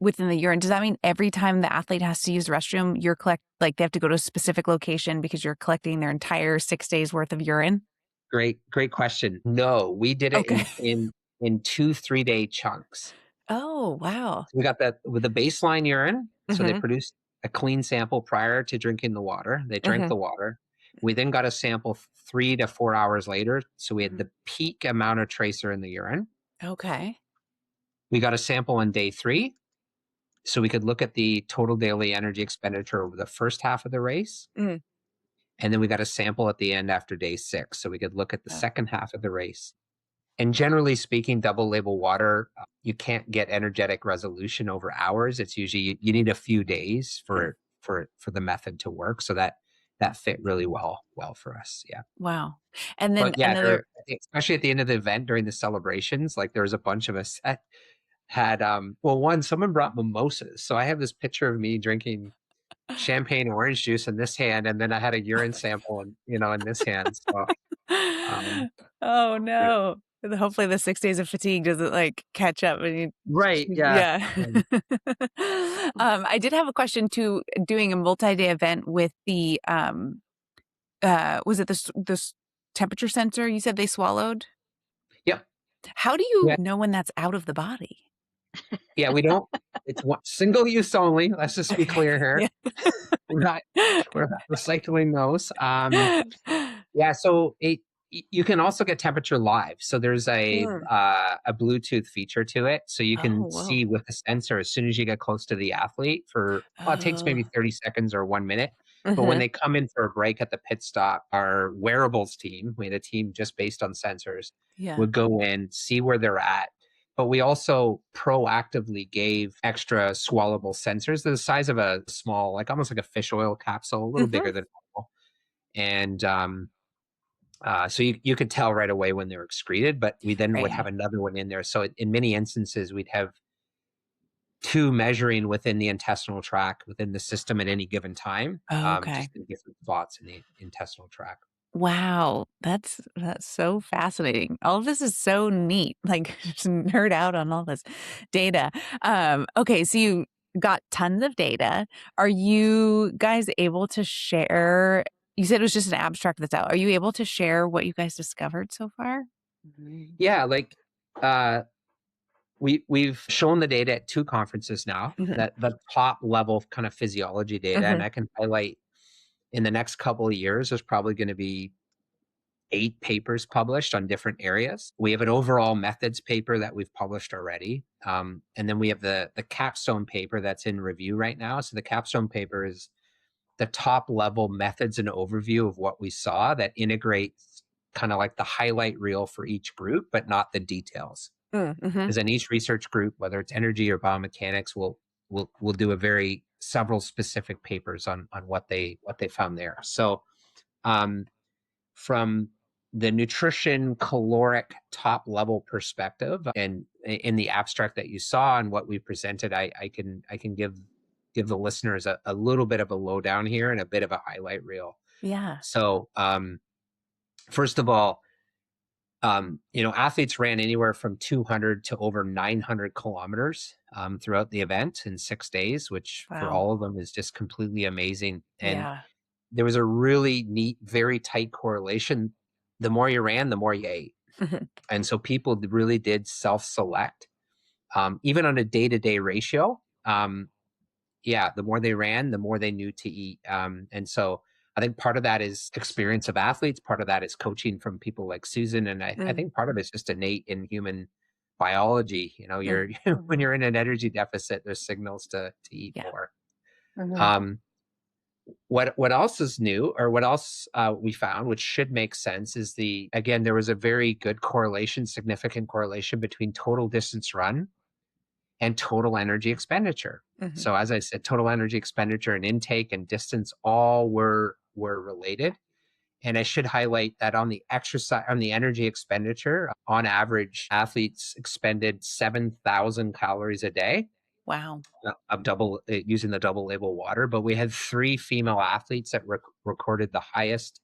within the urine, does that mean every time the athlete has to use the restroom, like they have to go to a specific location because you're collecting their entire 6 days worth of urine? Great question. No, we did it Okay. in 2 3-day chunks. Oh, wow. So we got that with the baseline urine. So they Mm-hmm. produced a clean sample prior to drinking the water. They drank Mm-hmm. the water. We then got a sample 3 to 4 hours later. So we had the peak amount of tracer in the urine. Okay. We got a sample on day 3. So we could look at the total daily energy expenditure over the first half of the race. Mm. And then we got a sample at the end after day 6. So we could look at the Oh. second half of the race. And generally speaking, double label water, you can't get energetic resolution over hours. It's usually you need a few days for the method to work. So that fit really well for us. Yeah. Wow. And then But yeah, another, especially at the end of the event during the celebrations, like there was a bunch of us that had well, someone brought mimosas. So I have this picture of me drinking champagne orange juice in this hand, and then I had a urine sample in this hand. So um oh yeah. no. Hopefully the 6 days of fatigue doesn't like catch up and Right. Yeah. yeah. I did have a question too, doing a multi-day event with the was it this temperature sensor you said they swallowed? Yep. How do you Yeah. know when that's out of the body? Yeah, we don't. It's one single use only. Let's just be clear here. Yeah. We're not recycling those. Yeah, so you can also get temperature live. So there's Mm. a Bluetooth feature to it, so you Oh, can whoa. see with the sensor as soon as you get close to the athlete it takes Oh. maybe 30 seconds or 1 minute. But when Mhm. they come in for a break at the pit stop, our wearables team, we had a team just based on sensors, Yeah. would go in, see where they're at. But we also proactively gave extra swallowable sensors. They're the size of a small, like almost like a fish oil capsule, a little Mhm. bigger than normal. And so you could tell right away when they're excreted, but we then would have Right. another one in there. So in many instances, we'd have 2 measuring within the intestinal tract, within the system at any given time, Oh, okay. just in different spots in the intestinal tract. Wow, that's so fascinating. All of this is so neat. Like just nerd out on all this data. Okay, so you got tons of data. Are you guys able to share? You said it was just an abstract that's out. Are you able to share what you guys discovered so far? Yeah, like we've shown the data at 2 conferences now, Mhm. that the top level kind of physiology data, and Mhm. I can highlight in the next couple of years, there's probably going to be 8 papers published on different areas. We have an overall methods paper that we've published already. And then we have the capstone paper that's in review right now. So the capstone paper is the top level methods and overview of what we saw that integrates kind of like the highlight reel for each group, but not the details. Mhm. Because in each research group, whether it's energy or biomechanics, we'll do several specific papers on what they found there. So from the nutrition caloric top level perspective, and in the abstract that you saw and what we presented, I can give the listeners a little bit of a lowdown here and a bit of a highlight reel. Yeah. So first of all, athletes ran anywhere from 200 to over 900 kilometers throughout the event in 6 days, which for Wow. all of them is just completely amazing. And Yeah. there was a really neat, very tight correlation. The more you ran, the more you ate. Mhm. And so people really did self-select, even on a day-to-day ratio. Yeah, the more they ran, the more they knew to eat. And so I think part of that is experience of athletes. Part of that is coaching from people like Susan. And I Mm. think part of it's just innate in human biology. Mm. You're when you're in an energy deficit, there's signals to eat Yeah. more. Mhm. Um, what else is new, or what else we found, which should make sense, is again, there was a very good correlation, significant correlation between total distance run and total energy expenditure. Mhm. So as I said, total energy expenditure and intake and distance all were related. And I should highlight that on the energy expenditure, on average, athletes expended 7,000 calories a day Wow. of using the double label water. But we had 3 female athletes that recorded the highest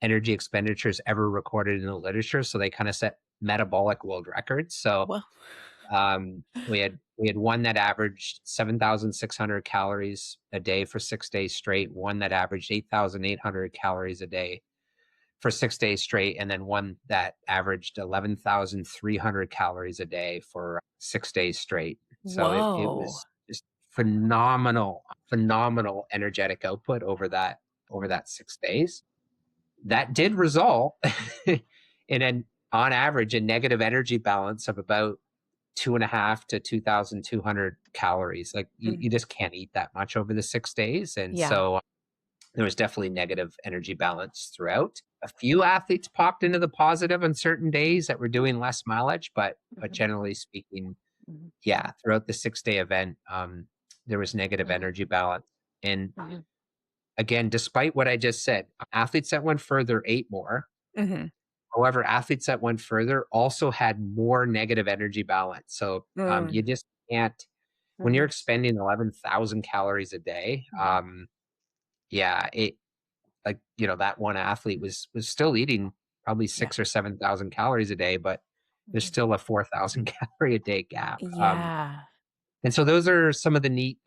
energy expenditures ever recorded in the literature. So they kind of set metabolic world records. So Well. we had one that averaged 7,600 calories a day for 6 days straight, one that averaged 8,800 calories a day for 6 days straight, and then one that averaged 11,300 calories a day for 6 days straight. So it Whoa. was just phenomenal, phenomenal energetic output over that 6 days. That did result in on average a negative energy balance of about 2.5 to 2,200 calories. Like Mm. you just can't eat that much over the 6 days. And Yeah. so there was definitely negative energy balance throughout. A few athletes popped into the positive on certain days that were doing less mileage, but Mhm. generally speaking, Mhm. yeah, throughout the 6 day event, there was negative Mhm. energy balance. And Mhm. again, despite what I just said, athletes that went further ate more. Mhm. However, athletes that went further also had more negative energy balance. So you Mm. just can't, when you're Mhm. expending 11,000 calories a day, Mhm. yeah, that one athlete was still eating probably Yeah. 6 or 7,000 calories a day, but there's Mhm. still a 4,000 calorie a day gap. Yeah. And so those are some of the neat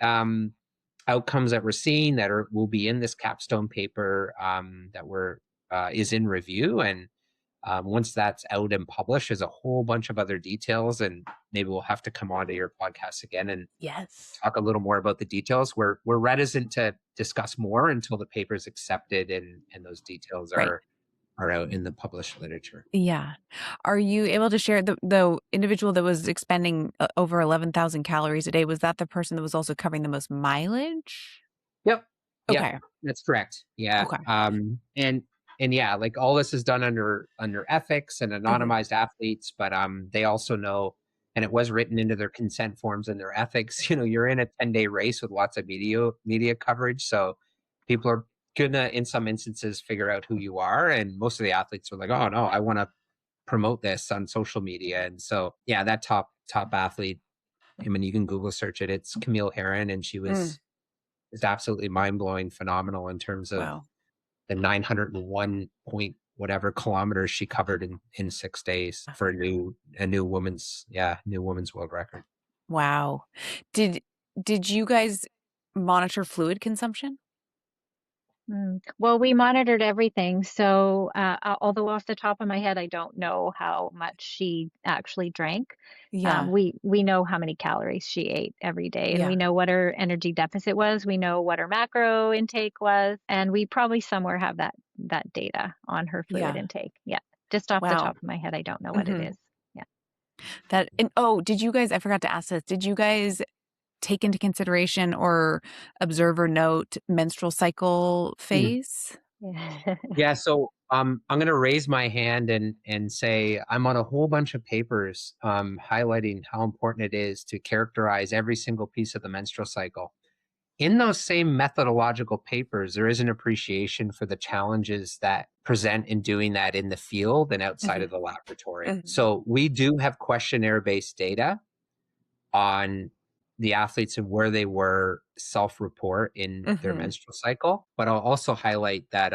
outcomes that we're seeing that will be in this capstone paper that is in review. And once that's out and published, there's a whole bunch of other details, and maybe we'll have to come on to your podcast again and Yes. talk a little more about the details. We're reticent to discuss more until the paper's accepted and those details Right. are out in the published literature. Yeah. Are you able to share the individual that was expending over 11,000 calories a day? Was that the person that was also covering the most mileage? Yep. Yep. Okay. That's correct. Yeah. Okay. And yeah, like all this is done under ethics and Mhm. anonymized athletes, but they also know, and it was written into their consent forms and their ethics, you're in a 10-day race with lots of media coverage. So people are gonna, in some instances, figure out who you are. And most of the athletes are like, oh no, I want to promote this on social media. And so yeah, that top athlete, I mean, you can Google search it. It's Camille Herron, and she Mm. was is absolutely mind-blowing, phenomenal in terms of Wow. the 901 point whatever kilometers she covered in 6 days for a new women's world record. Wow. Did did you guys monitor fluid consumption? Well, we monitored everything. So, although off the top of my head, I don't know how much she actually drank. Yeah. We know how many calories she ate every day, and we Yeah. know what her energy deficit was. We know what her macro intake was, and we probably somewhere have that data on her fluid Yeah. intake. Yeah, just off the Wow. top of my head, I don't know what it Hmm. is. Yeah. Did you guys, I forgot to ask this, did you guys take into consideration or observe or note menstrual cycle Mm. phase? Yeah. Yeah, so I'm going to raise my hand and say I'm on a whole bunch of papers highlighting how important it is to characterize every single piece of the menstrual cycle. In those same methodological papers, there is an appreciation for the challenges that present in doing that in the field and outside Hmm. of the laboratory. Hmm. So we do have questionnaire-based data on the athletes and where they were self-report in their Hmm. menstrual cycle. But I'll also highlight that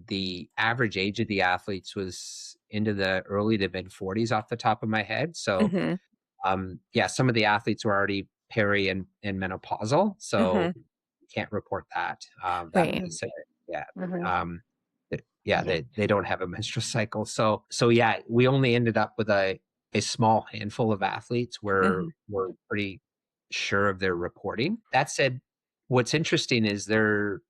the average age of the athletes was into the early to mid 40s off the top of my head. So Hmm. yeah, some of the athletes were already peri and menopausal, so Hmm. can't report that. That Right. being said, yeah, Mhm. yeah, Yeah. they don't have a menstrual cycle. So yeah, we only ended up with a small handful of athletes where Hmm. we're pretty sure of their reporting. That said, what's interesting is there's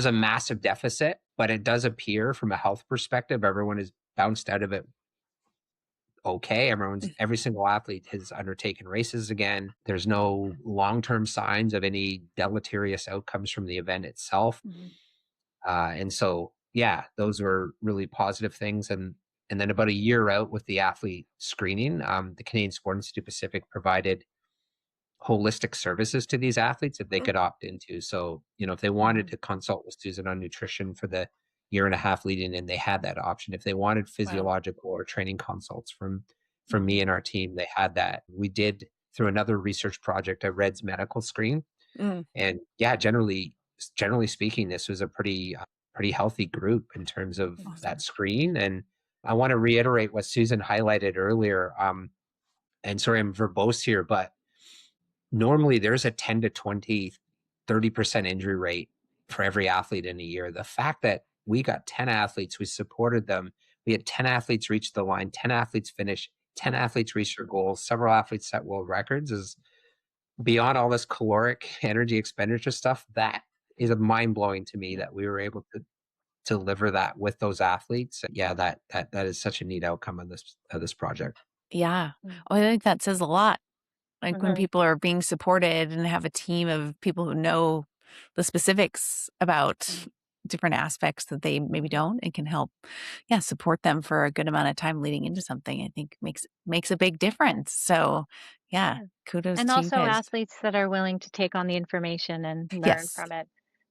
a massive deficit, but it does appear from a health perspective, everyone is bounced out of it okay. Every single athlete has undertaken races again. There's no long-term signs of any deleterious outcomes from the event itself. Mhm. And so, yeah, those were really positive things. And then about a year out with the athlete screening, the Canadian Sport Institute Pacific provided holistic services to these athletes that they could opt into. So, if they wanted Mhm. to consult with Susan on nutrition for the year and a half leading in, they had that option. If they wanted Wow. physiological or training consults from me Mhm. and our team, they had that. We did through another research project, a REDS medical screen. Mm. And yeah, generally speaking, this was a pretty healthy group in terms of that Awesome. screen. And I want to reiterate what Susan highlighted earlier. And sorry, I'm verbose here, but normally there's a 10 to 20, 30% injury rate for every athlete in a year. The fact that we got 10 athletes, we supported them, we had 10 athletes reach the line, 10 athletes finish, 10 athletes reach their goals, several athletes set world records is beyond all this caloric energy expenditure stuff. That is mind blowing to me Yeah. that we were able to deliver that with those athletes. Yeah, that is such a neat outcome of this project. Yeah. Mm. Oh, I think that says a lot. Like when Mhm. people are being supported and have a team of people who know the specifics about different aspects that they maybe Mhm. don't and can help, yeah, support them for a good amount of time leading into something, I think makes a big difference. So yeah, Yeah. kudos And to you also guys. athletes that are willing to take on the information and learn Yes. from it.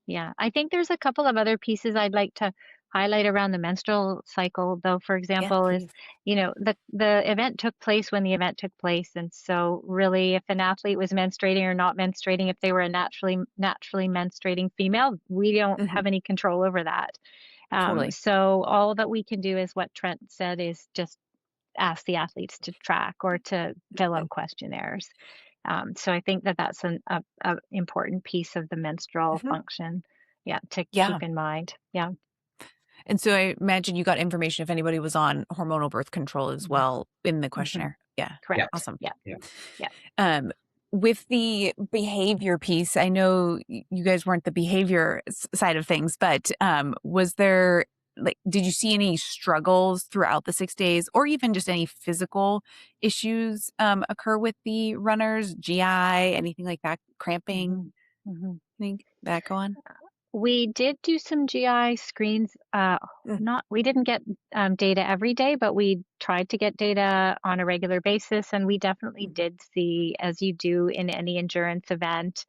Yeah. I think there's a couple of other pieces I'd like to highlight around the menstrual cycle, though, for Yeah, example, is, please. the event took place when the event took place. And so really if an athlete was menstruating or not menstruating, if they were a naturally menstruating female, we don't Hmm. have any control over that. Totally. So all that we can do is what Trent said is just ask the athletes to track or to fill out questionnaires. So I think that that's a important piece of the menstrual Mhm. function, yeah, to Yeah. keep in mind. Yeah. And so I imagine you got information if anybody was on hormonal birth control as Mhm. well in the Mhm. questionnaire. Yeah. Yeah, Correct. Awesome. Yeah. yeah. Yeah. Um, with the behavior piece, I know you guys weren't the behavior side of things, but was there, like, did you see any struggles throughout the 6 days or even just any physical issues occur with the runners, GI, anything like that, cramping, Mhm. Mhm. think that go on? We did do some GI screens. Mm. Not we didn't get data every day, but we tried to get data on a regular basis, and we definitely Mhm. did see, as you do in any endurance event,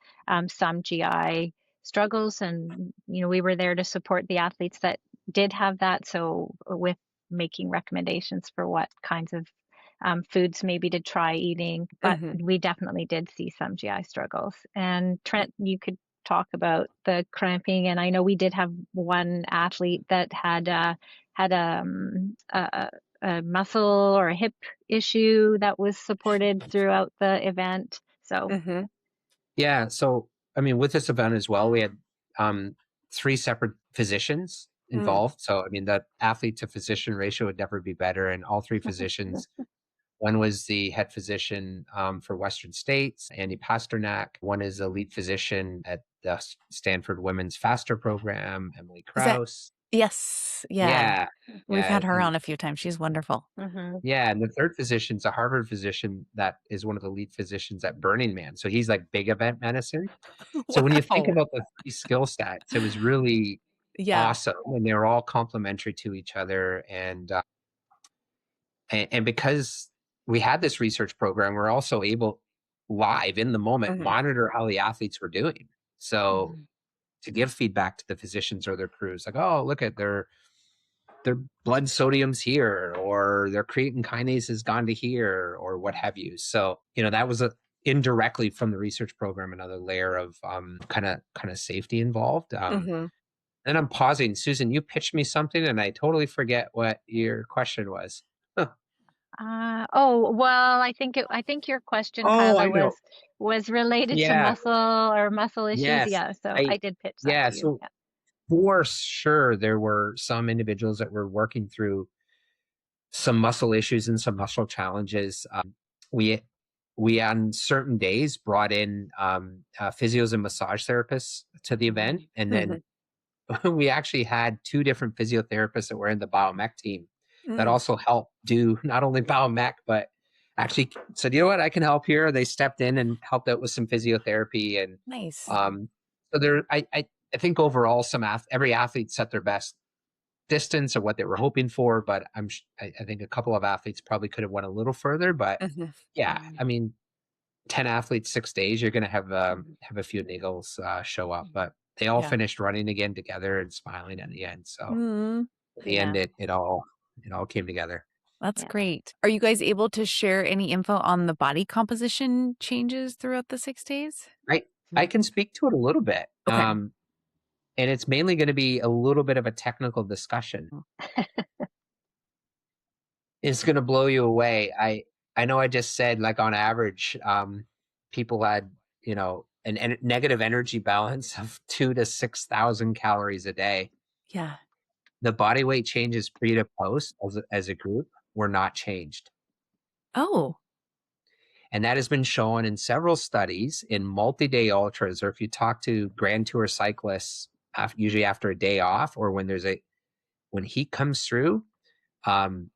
some GI struggles. And we were there to support the athletes that did have that. So with making recommendations for what kinds of foods maybe to try eating, but Mhm. we definitely did see some GI struggles. And Trent, you could talk about the cramping. And I know we did have one athlete that had a muscle or a hip issue that was supported throughout the event. So Mhm. Yeah. So, I mean, with this event as well, we had um, three separate physicians Mm. involved. So, I mean, the athlete to physician ratio would never be better. And all three physicians, one was the head physician for Western States, Andy Pasternak. One is the lead physician at the Stanford Women's Faster Program, Emily Is that Krause. yes, yeah. Yeah. We've Yeah. had her on a few times. She's wonderful. Hmm. Yeah, and the third physician's a Harvard physician that is one of the lead physicians at Burning Man. So he's like big event medicine. So when you think Wow. about the three skill sets, it was really Yeah. awesome, and they were all complementary to each other. And because we had this research program, we're also able live in the moment Mhm. monitor how the athletes were doing. So Mhm. to give feedback to the physicians or their crews, like, oh, look at their blood sodium's here, or their creatine kinase has gone to here, or what have you. So, that was indirectly from the research program, another layer of kind of safety involved. Mhm. And I'm pausing. Susan, you pitched me something and I totally forget what your question was. Huh. Oh, well, I think your question, Oh, I Kyla, know. was related to Yeah. muscle issues. Yes. Yeah, so I I did pitch that yeah, to you. so for sure there were some individuals that were working through some muscle issues and some muscle challenges. We we on certain days brought in physios and massage therapists to the Yeah. event, and then Mhm. we actually had two different physiotherapists that were in the biomech team that Mm. also helped do not only biomech but actually said, you know what, I can help here. They stepped in and helped out with some physiotherapy, and Nice. um, so there. I think overall, every athlete set their best distance of what they were hoping for, but I think a couple of athletes probably could have went a little further. But Mhm. yeah, Mhm. I mean, 10 athletes, 6 days, you're going to Mhm. have a few niggles show up, but they all Yeah. finished running again together and smiling at the end. So Mm. at the end, Yeah. it all came together. That's Yeah. great. Are you guys able to share any info on the body composition changes throughout the 6 days? I can speak to it a little bit. Okay. And it's mainly going to be a little bit of a technical discussion. It's going to blow you away. I know I just said, like, on average, people had, an negative energy balance of 2 to 6,000 calories a day. Yeah. The body weight changes pre to post as a group were not changed. Oh, And that has been shown in several studies in multi-day ultras, or if you talk to Grand Tour cyclists, usually after a day off, or when heat comes through, um,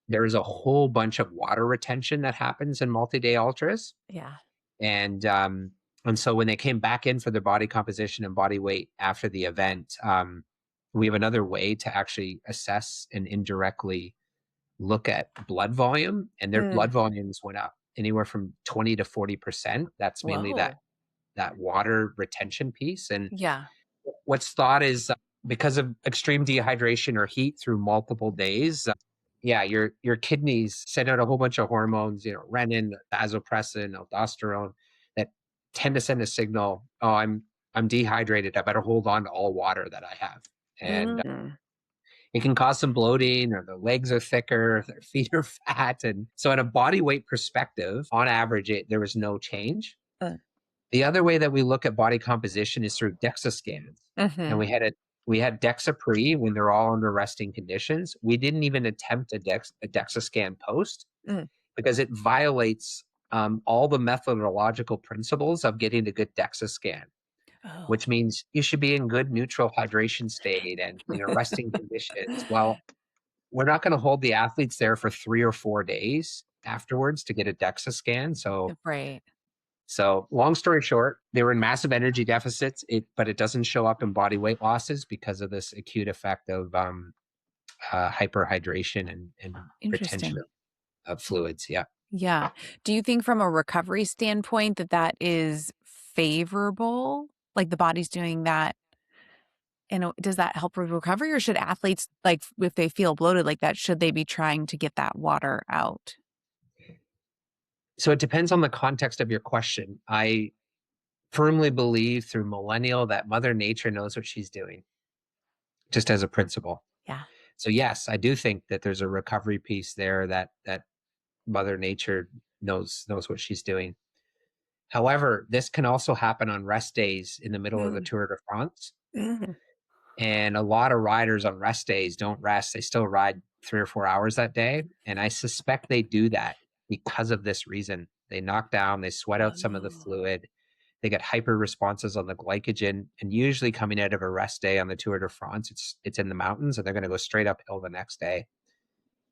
there is a whole bunch of water retention that happens in multi-day ultras. yeah. And and so when they came back in for their body composition and body weight after the event, we have another way to actually assess and indirectly look at blood volume, and their Mm. blood volumes went up anywhere from 20 to 40%. That's mainly that Whoa. that water retention piece. And Yeah. what's thought is because of extreme dehydration or heat through multiple days, yeah, your kidneys send out a whole bunch of hormones, renin, vasopressin, aldosterone, that tend to send a signal, oh, I'm dehydrated, I better hold on to all water that I have. And Mm. it can cause some bloating, or the legs are thicker, their feet are fat. And so in a body weight perspective, on average, there was no change. Uh, The other way that we look at body composition is through DEXA scans. And mhm. we had DEXA pre when they're all under resting conditions. We didn't even attempt a DEXA scan post Mm. because it violates all the methodological principles of getting a good DEXA scan, Oh. which means you should be in good neutral hydration state and resting conditions. Well, we're not going to hold the athletes there for 3 or 4 days afterwards to get a DEXA scan. Right. So long story short, they were in massive energy deficits, but it doesn't show up in body weight losses because of this acute effect of hyperhydration and retention Interesting. of fluids. Yeah. Yeah. Do you think from a recovery standpoint that that is favorable? Like the body's doing that, and does that help with recovery, or should athletes, like, if they feel bloated like that, should they be trying to get that water out? So it depends on the context of your question. I firmly believe through millennial that Mother Nature knows what she's doing, just as a principle. Yeah. So yes, I do think that there's a recovery piece there that Mother Nature knows what she's doing. However, this can also happen on rest days in the middle of the Tour de France. Mm. And a lot of riders on rest days don't rest. They still ride 3 or 4 hours that day. And I suspect they do that because of this reason. They knock down, they sweat out some of the Oh, fluid, they get hyper responses on the glycogen. And usually coming out of a rest day on the Tour de France, it's in the mountains and they're going to go straight uphill the next day.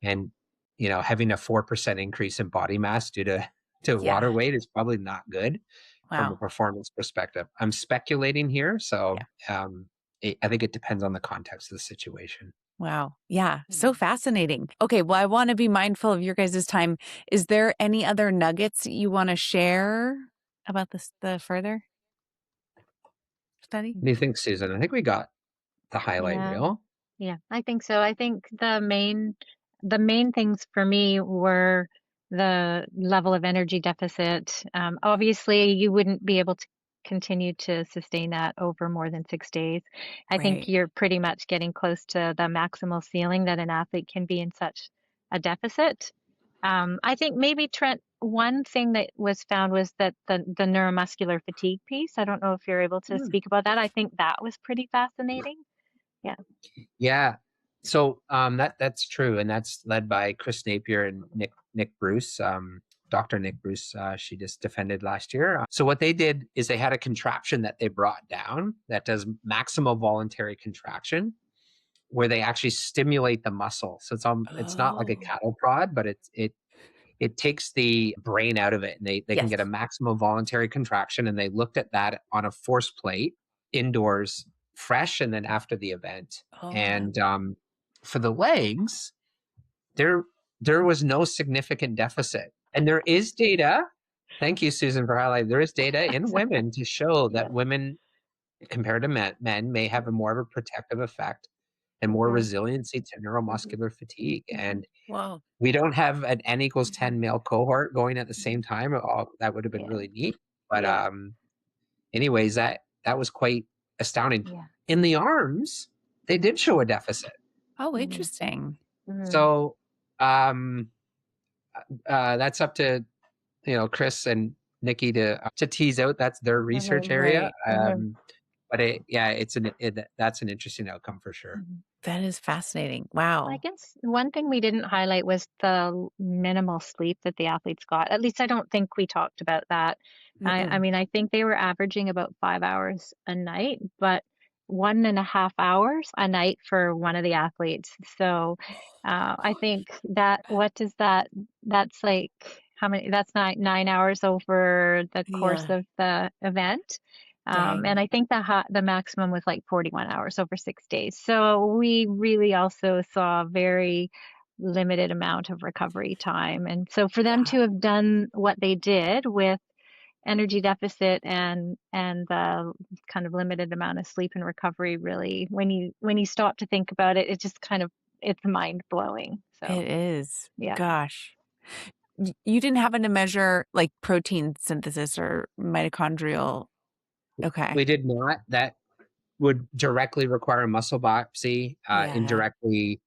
And, having a 4% increase in body mass due to yeah. water weight is probably not good from a Wow. performance perspective. I'm speculating here. So, Yeah. I think it depends on the context of the situation. Wow. Yeah. So fascinating. Okay. Well, I want to be mindful of your guys' time. Is there any other nuggets you want to share about the further study? What do you think, Susan? I think we got the highlight Yeah. reel. Yeah, I think so. I think the main things for me were the level of energy deficit. Obviously, you wouldn't be able to continue to sustain that over more than 6 days. I think Right. you're pretty much getting close to the maximal ceiling that an athlete can be in such a deficit. I think maybe Trent, one thing that was found was that the neuromuscular fatigue piece. I don't know if you're able to Mm. speak about that. I think that was pretty fascinating. Yeah. Yeah. So that's true, and that's led by Chris Napier and Nick Bruce. Dr. Nick Bruce, she just defended last year. So what they did is they had a contraption that they brought down that does maximal voluntary contraction, where they actually stimulate the muscle. So it's not like a Oh, cattle prod, but it takes the brain out of it, and they can yes. get a maximum voluntary contraction. And they looked at that on a force plate indoors, fresh, and then after the event. Oh, wow. And for the legs, there was no significant deficit. And there is data. Thank you, Susan, for highlighting. There is data in women to show Yeah. that women, compared to men may have a more of a protective effect and more Mhm, resiliency to mhm, neuromuscular fatigue. mhm, And Wow. we don't have an N equals 10 male cohort going at the mhm. same time. That would have been Yeah, really neat. But yeah, anyways, that was quite astounding. yeah. In the arms, they did show a deficit. Oh, Mhm, interesting. mhm. So um, that's up to Chris and Nikki to tease out. That's their research area. Right. Mhm. But that's an interesting outcome for sure. Mhm. That is fascinating. I Wow. guess one thing we didn't highlight was the minimal sleep that the athletes got. At least I don't think we talked about that. I Mm-mm. mean, I think they were averaging about 5 hours a night, but 1.5 hours a night for one of the athletes. So I think that, what does that, that's like, how many, that's 9 hours over the course Yeah. of the event. And Dang. I think the maximum was like 41 hours over 6 days. So we really also saw a very limited amount of recovery time. And so for them Yeah. to have done what they did with energy deficit and the kind of limited amount of sleep and recovery, really, when you stop to think about it, it just kind of, it's mind blowing. So It is. yeah. Gosh. You didn't happen to measure like protein synthesis or mitochondrial. Okay. We did not. That would directly require a muscle biopsy. Yeah. Indirectly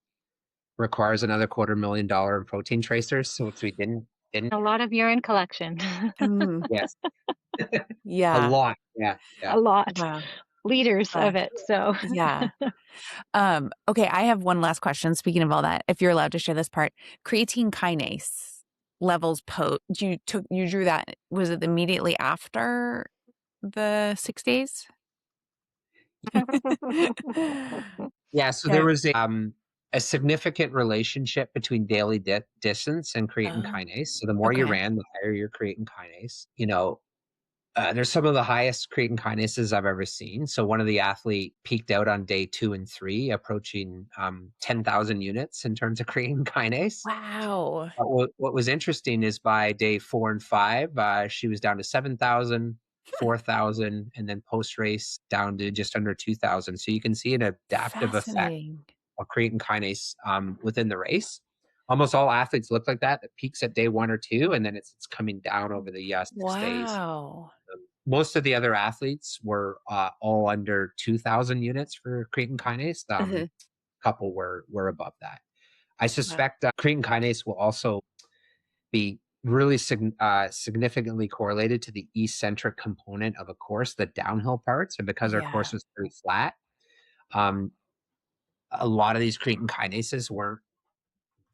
requires another $250,000 in protein tracers. So which we didn't. A lot of urine collection. Mm, Yes, a yeah. lot. Yeah, yeah. A lot. Wow. Liters of Gosh. it. So Yeah. Okay, I have one last question. Speaking of all that, if you're allowed to share this part, creatine kinase levels you drew that, was it immediately after the 6 days? Yeah, so there Okay. was a significant relationship between daily distance and creatine Oh, kinase. So the more you okay. ran, the higher your creatine kinase. There's some of the highest creatine kinases I've ever seen. So one of the athlete peaked out on day 2 and 3, approaching 10,000 units in terms of creatine kinase. Wow. But what was interesting is by day 4 and 5, she was down to 7,000, 4,000, and then post race down to just under 2,000. So you can see an adaptive effect Fascinating. of creatine kinase within the race. Almost all athletes look like that. It peaks at day 1 or 2, and then it's coming down over the 6 days. Wow. Most of the other athletes were all under 2,000 units for creatine kinase. Mhm. Couple were above that. I Wow. suspect creatine kinase will also be really significantly correlated to the eccentric component of a course, the downhill parts. And because our Yeah. course was pretty flat, um, a lot of these creatine kinases weren't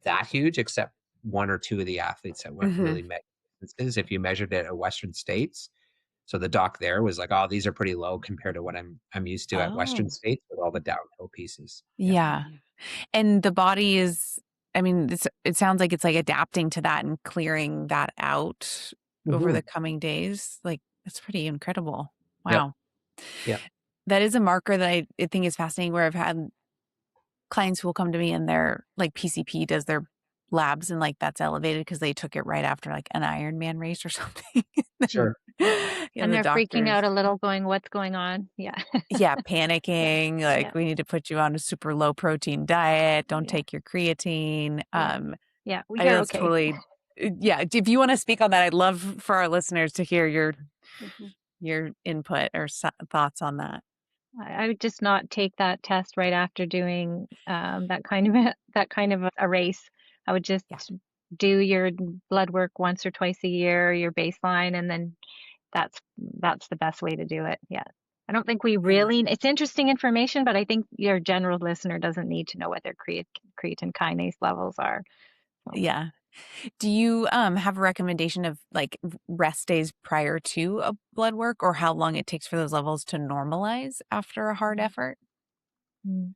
that huge, except one or two of the athletes that went Hmm. really met distances if you measured it at Western States. So the doc there was like, "Oh, these are pretty low compared to what I'm used to at Western Oh, States with all the downhill pieces." Yeah. yeah. And the body is, I mean, it sounds like it's like adapting to that and clearing that out over Hmm. the coming days. Like, it's pretty incredible. Yep. Wow. Yep. That is a marker that I think is fascinating where I've had clients who will come to me and they're like PCP does their labs and like that's elevated because they took it right after like an Ironman race or something. And Sure. yeah, And the they're freaking doctors, out a little, going, "What's going on?" Yeah. yeah, Yeah. panicking, like Yeah. we need to put you on a super low protein diet. Don't Yeah. take your creatine. Yeah. Yeah. Well, I you're that's okay. totally, yeah. If you want to speak on that, I'd love for our listeners to hear Mhm. your input or thoughts on that. I would just not take that test right after doing that kind of a race. I would just Yeah. do your blood work once or twice a year, your baseline, and then that's the best way to do it. Yeah. I don't think we Yeah. really, it's interesting information, but I think your general listener doesn't need to know what their creatine kinase levels are. So, Yeah. Do you have a recommendation of like rest days prior to a blood work or how long it takes for those levels to normalize after a hard effort? mm.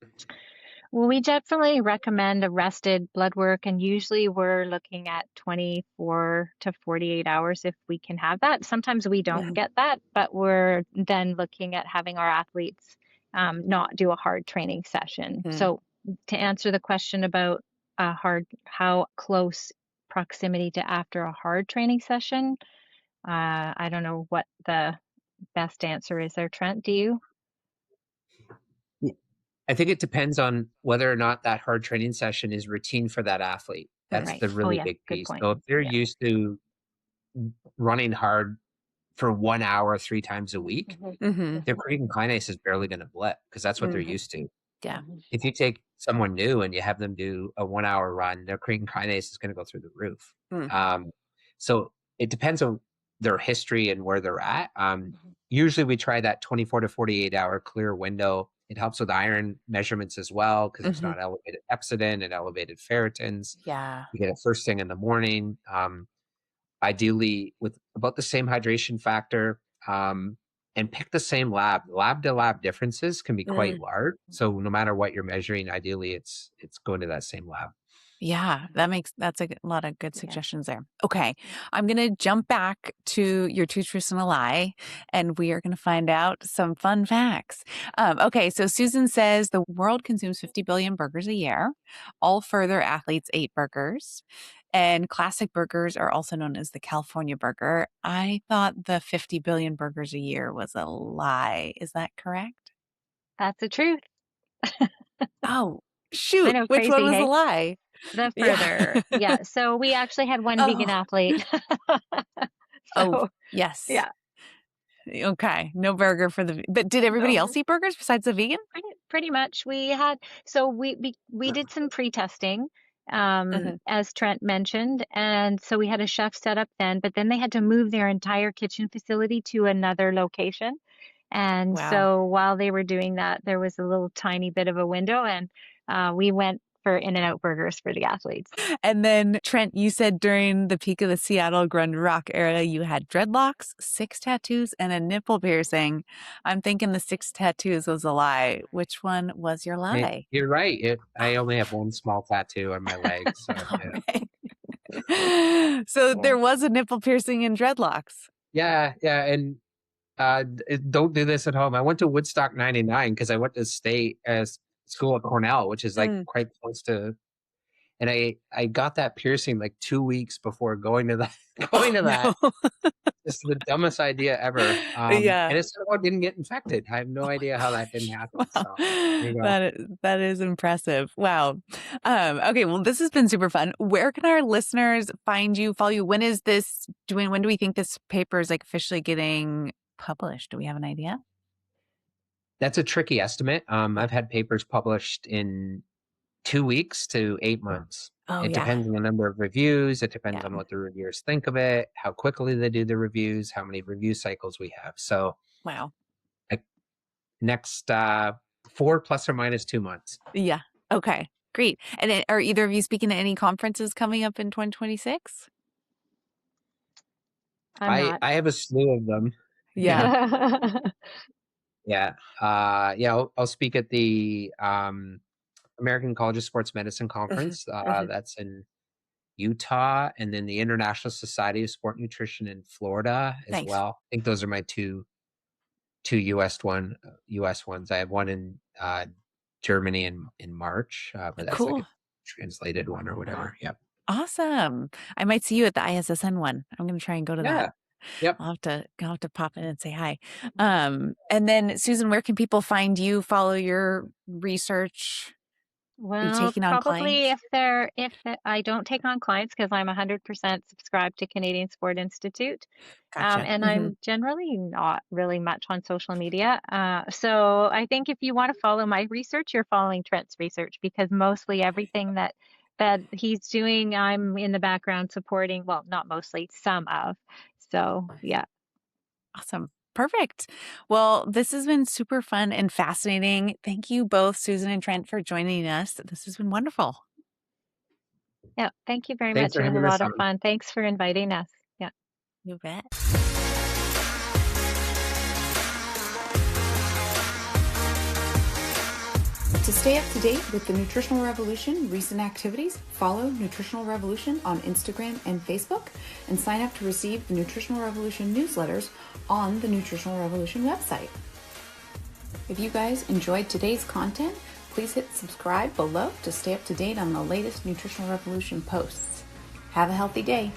Well, we definitely recommend a rested blood work, and usually we're looking at 24 to 48 hours if we can have that. Sometimes we don't Yeah. get that, but we're then looking at having our athletes not do a hard training session. Mm. So, to answer the question about how close proximity to after a hard training session, I don't know what the best answer is there, Trent. Do you? I think it depends on whether or not that hard training session is routine for that athlete. That's Right. the Oh, really yeah. big Good piece. point. So if they're Yeah. used to running hard for 1 hour, 3 times a week, Hmm. their creatine kinase is barely going to blip because that's what they're Mm. used to. Yeah. If you take someone new and you have them do a 1 hour run, their creatine kinase is going to go through the roof. Mm. So it depends on their history and where they're at. Usually we try that 24 to 48 hour clear window. It helps with iron measurements as well because there's Hmm. not elevated epsidin and elevated ferritins. Yeah. You get it first thing in the morning. Ideally with about the same hydration factor, and pick the same lab. Lab to lab differences can be quite Mm. large. So no matter what you're measuring, ideally it's going to that same lab. Yeah, that's a lot of good Yeah. suggestions there. Okay, I'm gonna jump back to your two truths and a lie, and we are gonna find out some fun facts. Okay, so Susan says the world consumes 50 billion burgers a year. All further athletes ate burgers, and classic burgers are also known as the California burger. I thought the 50 billion burgers a year was a lie. Is that correct? That's the truth. Oh, I shoot! know, Which one crazy, was a hey? lie? The Yeah. further. Yeah. So we actually had one vegan Oh. athlete. Oh, So, yes. yeah, Okay, no burger for the but did everybody no, else eat burgers besides the vegan? pretty much. We had, so we did some pre-testing, Mhm. as Trent mentioned, and so we had a chef set up then, but then they had to move their entire kitchen facility to another location. And Wow. so while they were doing that, there was a little tiny bit of a window, and we went for In-N-Out burgers for the athletes. And then, Trent, you said during the peak of the Seattle grunge rock era, you had dreadlocks, 6 tattoos, and a nipple piercing. I'm thinking the 6 tattoos was a lie. Which one was your lie? You're right. I only have one small tattoo on my leg. So All yeah. right. So Yeah. there was a nipple piercing and dreadlocks. Yeah, yeah. And don't do this at home. I went to Woodstock 99 because I went to state as school at Cornell, which is like Mm. quite close to, and I got that piercing like 2 weeks before going to that Oh, going to that. no. Just the dumbest idea ever. Yeah. And it somehow didn't get infected. I have no idea how that didn't happen. Wow. So there you go. That is impressive. Wow. Okay, well, this has been super fun. Where can our listeners find you, follow you? When do we think this paper is like officially getting published? Do we have an idea? That's a tricky estimate. Yeah. I've had papers published in 2 weeks to 8 months. Oh, It yeah. depends on the number of reviews. It depends Yeah. on what the reviewers think of it, how quickly they do the reviews, how many review cycles we have. So Wow. next 4 plus or minus 2 months. Yeah. Okay. Great. And then, are either of you speaking at any conferences coming up in 2026? I'm not. I have a slew of them. Yeah. Yeah. I'll speak at the American College of Sports Medicine Mhm. conference. Mhm. That's in Utah, and then the International Society of Sport Nutrition in Florida as Nice. well. I think those are my two US ones. I have one in Germany in March, but that's like a Cool. translated one or whatever. Yep. Awesome. I might see you at the ISSN one. I'm going to try and go to that. Yeah. Yep. I'll have to pop in and say hi. And then Susan, where can people find you, follow your research? Are you Well, taking on probably clients? if I don't take on clients because I'm 100% subscribed to Canadian Sport Institute. Gotcha. And Hmm. I'm generally not really much on social media. So I think if you want to follow my research, you're following Trent's research because mostly everything that he's doing, I'm in the background supporting. Well, not mostly, some of. So yeah. Awesome. Perfect. Well, this has been super fun and fascinating. Thank you both, Susan and Trent, for joining us. This has been wonderful. Yeah. Thank you very Thanks much. for It was a having us lot of on. fun. Thanks for inviting us. Yeah. You bet. To stay up to date with the Nutritional Revolution recent activities, follow Nutritional Revolution on Instagram and Facebook, and sign up to receive the Nutritional Revolution newsletters on the Nutritional Revolution website. If you guys enjoyed today's content, please hit subscribe below to stay up to date on the latest Nutritional Revolution posts. Have a healthy day.